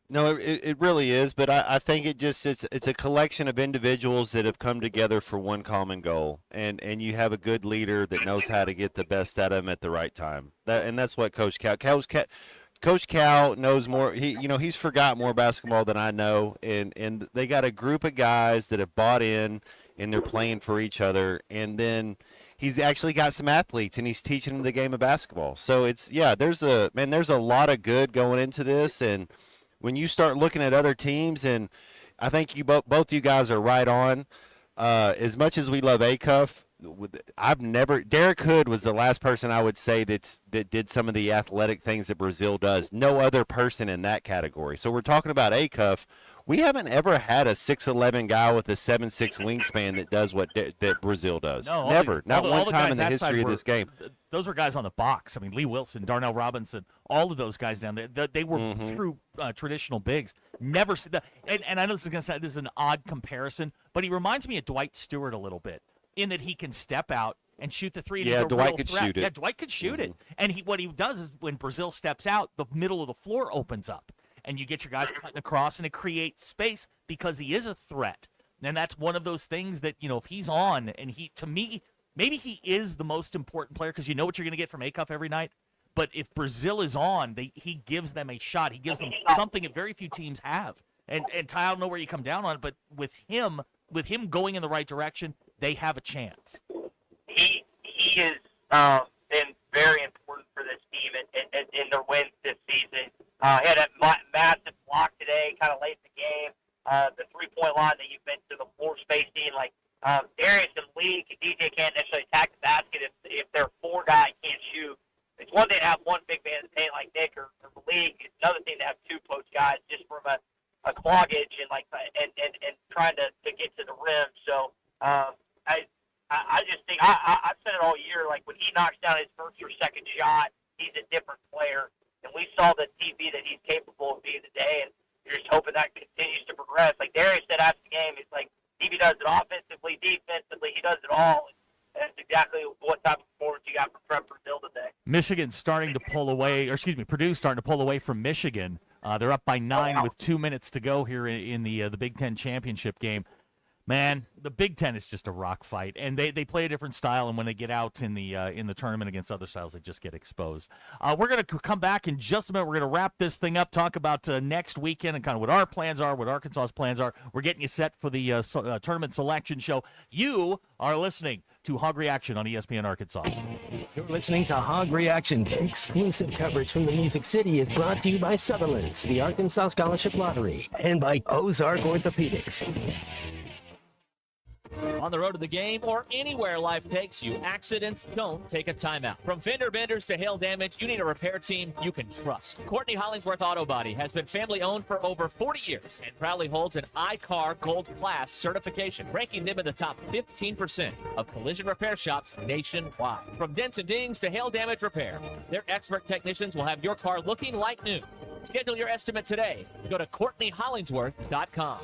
No, it really is, but I think it's a collection of individuals that have come together for one common goal, and you have a good leader that knows how to get the best out of them at the right time. That's what Coach Cal Coach Cal knows more. He's forgot more basketball than I know, and they got a group of guys that have bought in, and they're playing for each other. And then he's actually got some athletes, and he's teaching them the game of basketball. So there's a lot of good going into this. And when you start looking at other teams, and I think both you guys are right on. As much as we love Acuff, Derek Hood was the last person I would say that did some of the athletic things that Brazil does. No other person in that category. So we're talking about Acuff. We haven't ever had a 6'11" guy with a 7'6" wingspan that does what that Brazil does. No, never. Not one time in the that side history of this game. Those were guys on the box. I mean, Lee Wilson, Darnell Robinson, all of those guys down there. They were true traditional bigs. Never see that. And I know this is an odd comparison, but he reminds me of Dwight Stewart a little bit in that he can step out and shoot the three. And he's a Dwight real could threat. shoot it. Yeah, Dwight could shoot it. And what he does is when Brazil steps out, the middle of the floor opens up. And you get your guys cutting across, and it creates space because he is a threat. And that's one of those things that, if he's on, and to me, maybe he is the most important player because you know what you're going to get from Acuff every night. But if Brazil is on, he gives them a shot. He gives them something that very few teams have. And Ty, I don't know where you come down on it, but with him going in the right direction, they have a chance. He has been very important for this team in their wins this season. He had a massive block today, kind of late in the game. The three-point line that you've been to, the floor spacing, like Darius and Lee, DJ can't necessarily attack the basket if their four guy can't shoot. It's one thing to have one big man in the paint like Nick or Lee. It's another thing to have two post guys just from a cloggage and trying to get to the rim. So I just think I've said it all year. Like when he knocks down his first or second shot, he's a different player. And we saw the TV that he's capable of being today, and you're just hoping that continues to progress. Like Darius said after the game, it's like DB does it offensively, defensively, he does it all. And that's exactly what type of performance you got from Trevor Brazil today. Michigan's starting to pull away, Purdue's starting to pull away from Michigan. They're up by 9 with 2 minutes to go here in the Big Ten championship game. Man, the Big Ten is just a rock fight, and they play a different style. And when they get out in the tournament against other styles, they just get exposed. We're going to come back in just a minute. We're going to wrap this thing up, talk about next weekend and kind of what our plans are, what Arkansas's plans are. We're getting you set for the tournament selection show. You are listening to Hog Reaction on ESPN Arkansas. You're listening to Hog Reaction. Exclusive coverage from the Music City is brought to you by Sutherland's, the Arkansas Scholarship Lottery, and by Ozark Orthopedics. On the road to the game or anywhere life takes you, accidents don't take a timeout. From fender benders to hail damage, you need a repair team you can trust. Courtney Hollingsworth Auto Body has been family owned for over 40 years and proudly holds an iCar Gold Class certification, ranking them in the top 15% of collision repair shops nationwide. From dents and dings to hail damage repair, their expert technicians will have your car looking like new. Schedule your estimate today. Go to CourtneyHollingsworth.com.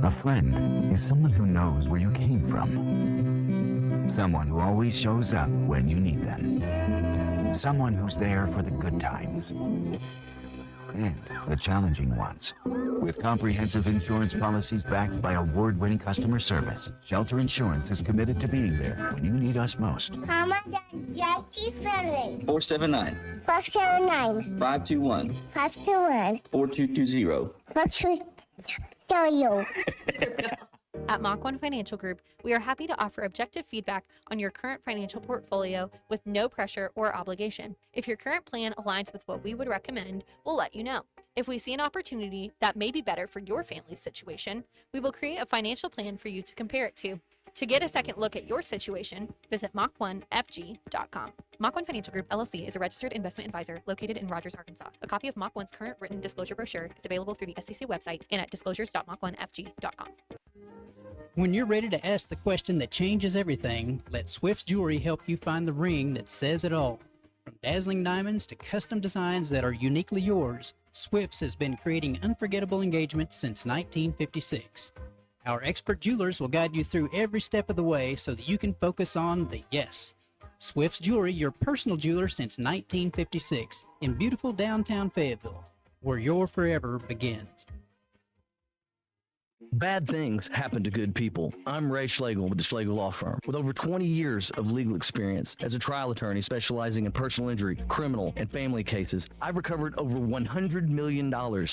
A friend is someone who knows where you came from. Someone who always shows up when you need them. Someone who's there for the good times and the challenging ones. With comprehensive insurance policies backed by award-winning customer service, Shelter Insurance is committed to being there when you need us most. Mama, Jackie Finley. 479. 479. 521. 521. 4220. 420. At Mach 1 Financial Group, we are happy to offer objective feedback on your current financial portfolio with no pressure or obligation. If your current plan aligns with what we would recommend, we'll let you know. If we see an opportunity that may be better for your family's situation, we will create a financial plan for you to compare it to. To get a second look at your situation, visit Mach1FG.com. Mach 1 Financial Group, LLC is a registered investment advisor located in Rogers, Arkansas. A copy of Mach 1's current written disclosure brochure is available through the SEC website and at disclosures.mach1fg.com. When you're ready to ask the question that changes everything, let Swift's Jewelry help you find the ring that says it all. From dazzling diamonds to custom designs that are uniquely yours, Swift's has been creating unforgettable engagements since 1956. Our expert jewelers will guide you through every step of the way so that you can focus on the yes. Swift's Jewelry, your personal jeweler since 1956, in beautiful downtown Fayetteville, where your forever begins. Bad things happen to good people. I'm Ray Schlegel with the Schlegel Law Firm. With over 20 years of legal experience as a trial attorney specializing in personal injury, criminal, and family cases, I've recovered over $100 million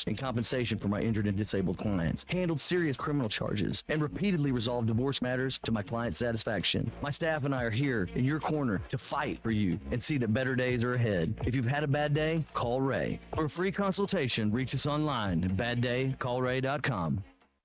in compensation for my injured and disabled clients, handled serious criminal charges, and repeatedly resolved divorce matters to my client's satisfaction. My staff and I are here in your corner to fight for you and see that better days are ahead. If you've had a bad day, call Ray. For a free consultation, reach us online at baddaycallray.com.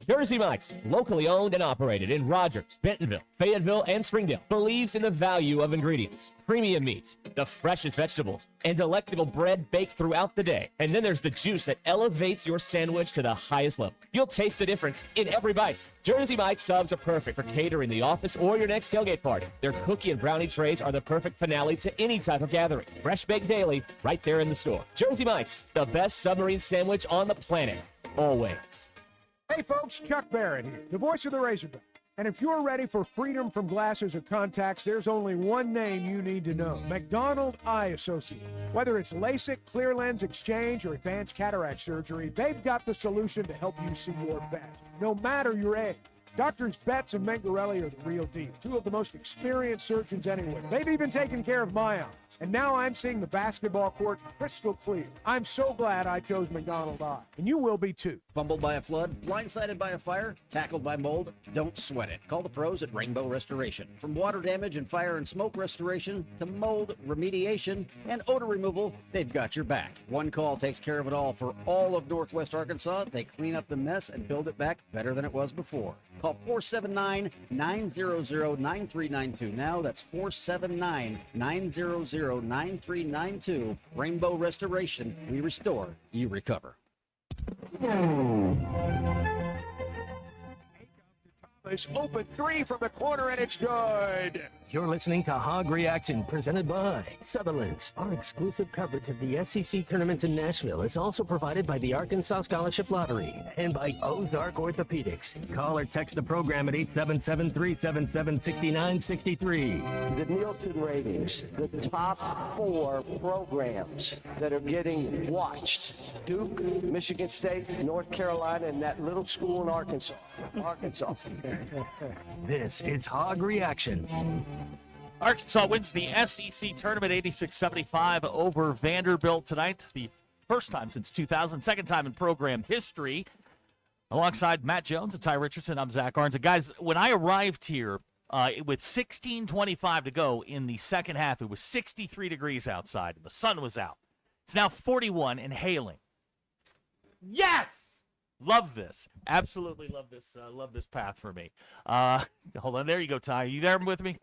Jersey Mike's, locally owned and operated in Rogers, Bentonville, Fayetteville, and Springdale, believes in the value of ingredients, premium meats, the freshest vegetables, and delectable bread baked throughout the day. And then there's the juice that elevates your sandwich to the highest level. You'll taste the difference in every bite. Jersey Mike's subs are perfect for catering the office or your next tailgate party. Their cookie and brownie trays are the perfect finale to any type of gathering. Fresh baked daily, right there in the store. Jersey Mike's, the best submarine sandwich on the planet. Always. Hey folks, Chuck Barrett here, the voice of the Razorback. And if you're ready for freedom from glasses or contacts, there's only one name you need to know: McDonald Eye Associates. Whether it's LASIK, clear lens exchange, or advanced cataract surgery, they've got the solution to help you see your best, no matter your age. Doctors Betts and Mengarelli are the real deal, two of the most experienced surgeons anywhere. They've even taken care of my eye. And now I'm seeing the basketball court crystal clear. I'm so glad I chose McDonald Eye. And you will be too. Fumbled by a flood, blindsided by a fire, tackled by mold? Don't sweat it. Call the pros at Rainbow Restoration. From water damage and fire and smoke restoration to mold remediation and odor removal, they've got your back. One call takes care of it all for all of Northwest Arkansas. They clean up the mess and build it back better than it was before. Call 479-900-9392. Now that's 479-900-9392. Rainbow Restoration. We restore, you recover. This open three from the corner, and it's good. You're listening to Hog Reaction, presented by Sutherland's. Our exclusive coverage of the SEC tournament in Nashville is also provided by the Arkansas Scholarship Lottery and by Ozark Orthopedics. Call or text the program at 877-377-6963. The Nielsen ratings, the top 4 programs that are getting watched: Duke, Michigan State, North Carolina, and that little school in Arkansas. This is Hog Reaction. Arkansas wins the SEC tournament 86-75 over Vanderbilt tonight. The first time since 2000, second time in program history. Alongside Matt Jones and Ty Richardson, I'm Zach Arns. And guys, when I arrived here with 16:25 to go in the second half, it was 63 degrees outside and the sun was out. It's now 41 and hailing. Yes! Love this. Absolutely love this. Love this path for me. Hold on. There you go, Ty. Are you there with me?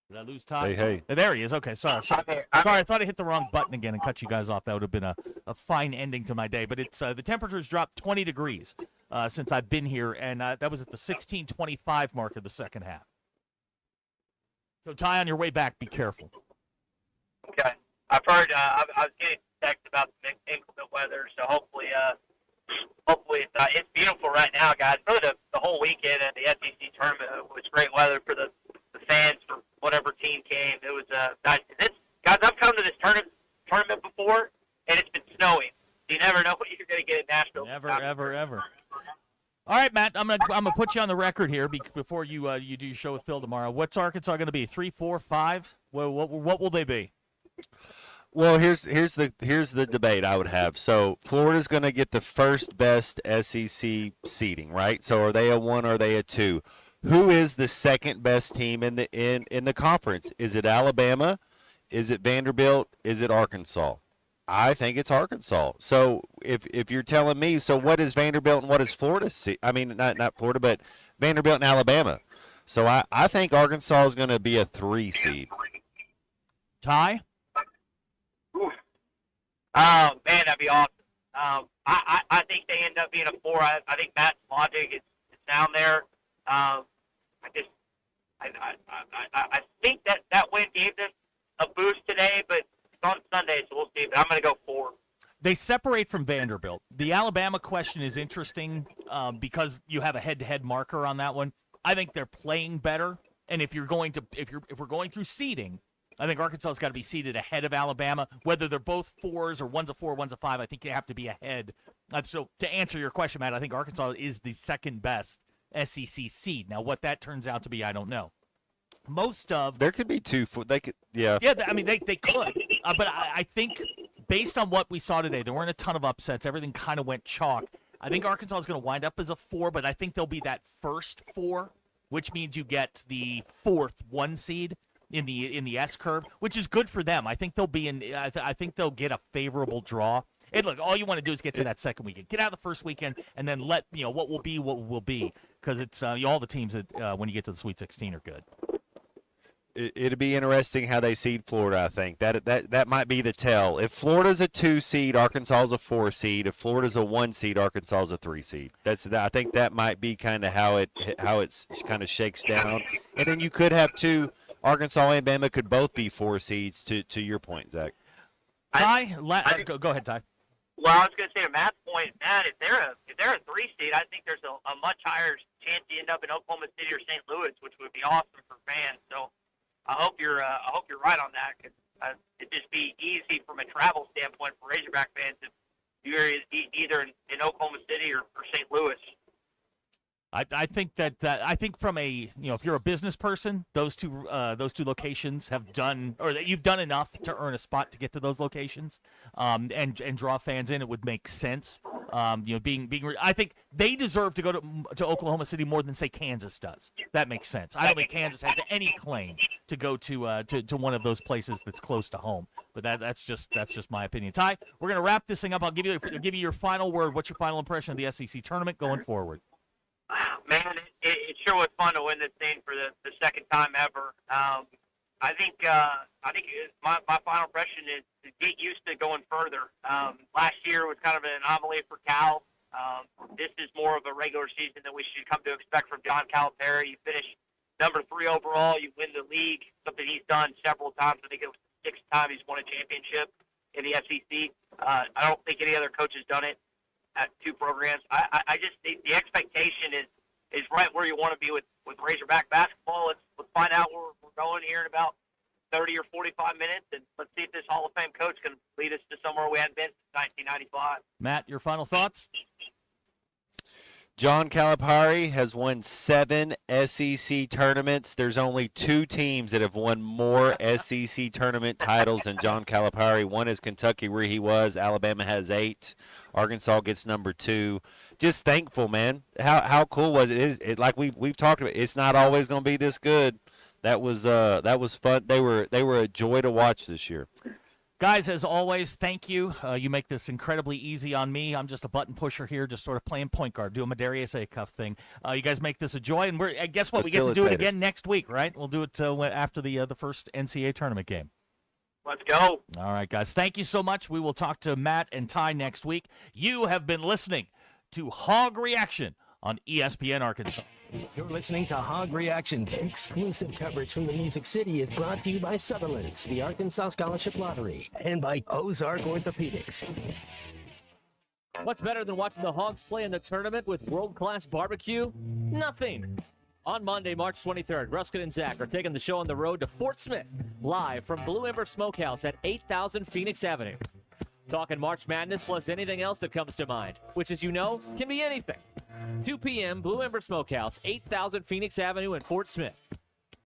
Did I lose Ty? Hey. There he is. Okay, sorry. Sorry, I thought I hit the wrong button again and cut you guys off. That would have been a fine ending to my day. But it's the temperature's dropped 20 degrees since I've been here, and that was at the 16:25 mark of the second half. So, Ty, on your way back, be careful. Okay. I've heard. I was getting text about the inclement weather, so hopefully it's beautiful right now, guys. Really, the whole weekend at the SEC tournament was great weather for the fans for whatever team came. It was nice. Guys, I've come to this tournament before, and it's been snowing. You never know what you're going to get in Nashville. Never, ever. All right, Matt, I'm gonna put you on the record here before you do your show with Phil tomorrow. What's Arkansas going to be? 3, 4, 5? What will they be? Well, here's the debate I would have. So Florida's going to get the first best SEC seeding, right? So are they a 1 or are they a 2? Who is the second best team in the conference? Is it Alabama? Is it Vanderbilt? Is it Arkansas? I think it's Arkansas. So if you're telling me, so what is Vanderbilt and what is Florida? I mean, not Florida, but Vanderbilt and Alabama. So I think Arkansas is going to be a 3 seed. Ty? Oh, man, that'd be awesome. I think they end up being a 4. I think Matt's logic is down there. I think that win gave them a boost today, but it's on Sunday, so we'll see. But I'm going to go 4. They separate from Vanderbilt. The Alabama question is interesting because you have a head-to-head marker on that one. I think they're playing better, and if we're going through seeding, I think Arkansas's got to be seeded ahead of Alabama. Whether they're both 4s or one's a 4, one's a 5, I think they have to be ahead So to answer your question, Matt, I think Arkansas is the second best SEC seed. Now, what that turns out to be, I don't know. There could be two. They could, yeah. Yeah, I mean, they could. But I think based on what we saw today, there weren't a ton of upsets. Everything kind of went chalk. I think Arkansas is going to wind up as a 4, but I think they'll be that first 4, which means you get the 4th 1 seed in the S curve, which is good for them. I think they'll be in. I think they'll get a favorable draw. And look, all you want to do is get to that second weekend, get out of the first weekend, and then let what will be, because it's all the teams that when you get to the Sweet 16 are good. It'd be interesting how they seed Florida. I think that might be the tell. If Florida's a 2 seed, Arkansas is a 4 seed. If Florida's a 1 seed, Arkansas is a 3 seed. I think that might be kind of how it's kind of shakes down. And then you could have 2. Arkansas and Bama could both be 4 seeds. To your point, Zach. Ty, go ahead, Ty. Well, I was going to say to Matt's point, Matt, if they're a 3 seed, I think there's a much higher chance you end up in Oklahoma City or St. Louis, which would be awesome for fans. So I hope you're right on that. Cause, it'd just be easy from a travel standpoint for Razorback fans if you're either in Oklahoma City or St. Louis. I think that I think from a if you're a business person, those two locations have done, or that you've done enough to earn a spot to get to those locations, and draw fans in. It would make sense. I think they deserve to go to Oklahoma City more than say Kansas does. That makes sense. I don't think Kansas has any claim to go to one of those places that's close to home. But that's just my opinion. Ty, we're gonna wrap this thing up. I'll give you your final word. What's your final impression of the SEC tournament going forward? Man, it sure was fun to win this thing for the second time ever. I think my final impression is to get used to going further. Last year was kind of an anomaly for Cal. This is more of a regular season that we should come to expect from John Calipari. You finish number 3 overall. You win the league, something he's done several times. I think it was the 6th time he's won a championship in the SEC. I don't think any other coach has done it at 2 programs. I just think the expectation is right where you want to be with Razorback basketball. Let's find out where we're going here in about 30 or 45 minutes, and let's see if this Hall of Fame coach can lead us to somewhere we hadn't been since 1995. Matt, your final thoughts? John Calipari has won 7 SEC tournaments. There's only 2 teams that have won more SEC tournament titles than John Calipari. One is Kentucky, where he was. Alabama has 8. Arkansas gets number 2. Just thankful, man. How cool was it? Like we've talked about, it's not always going to be this good. That was fun. They were a joy to watch this year. Guys, as always, thank you. You make this incredibly easy on me. I'm just a button pusher here, just sort of playing point guard, doing my Darius Acuff thing. You guys make this a joy, and guess what? We get to do it again next week, right? We'll do it after the first NCAA tournament game. Let's go. All right, guys. Thank you so much. We will talk to Matt and Ty next week. You have been listening to Hog Reaction on ESPN Arkansas. You're listening to Hog Reaction. Exclusive coverage from the Music City is brought to you by Sutherland's, the Arkansas Scholarship Lottery, and by Ozark Orthopedics. What's better than watching the Hogs play in the tournament with world-class barbecue? Nothing. On Monday, March 23rd, Ruskin and Zach are taking the show on the road to Fort Smith, live from Blue Ember Smokehouse at 8000 Phoenix Avenue. Talking March Madness plus anything else that comes to mind, which, as you know, can be anything. 2 p.m., Blue Ember Smokehouse, 8000 Phoenix Avenue in Fort Smith.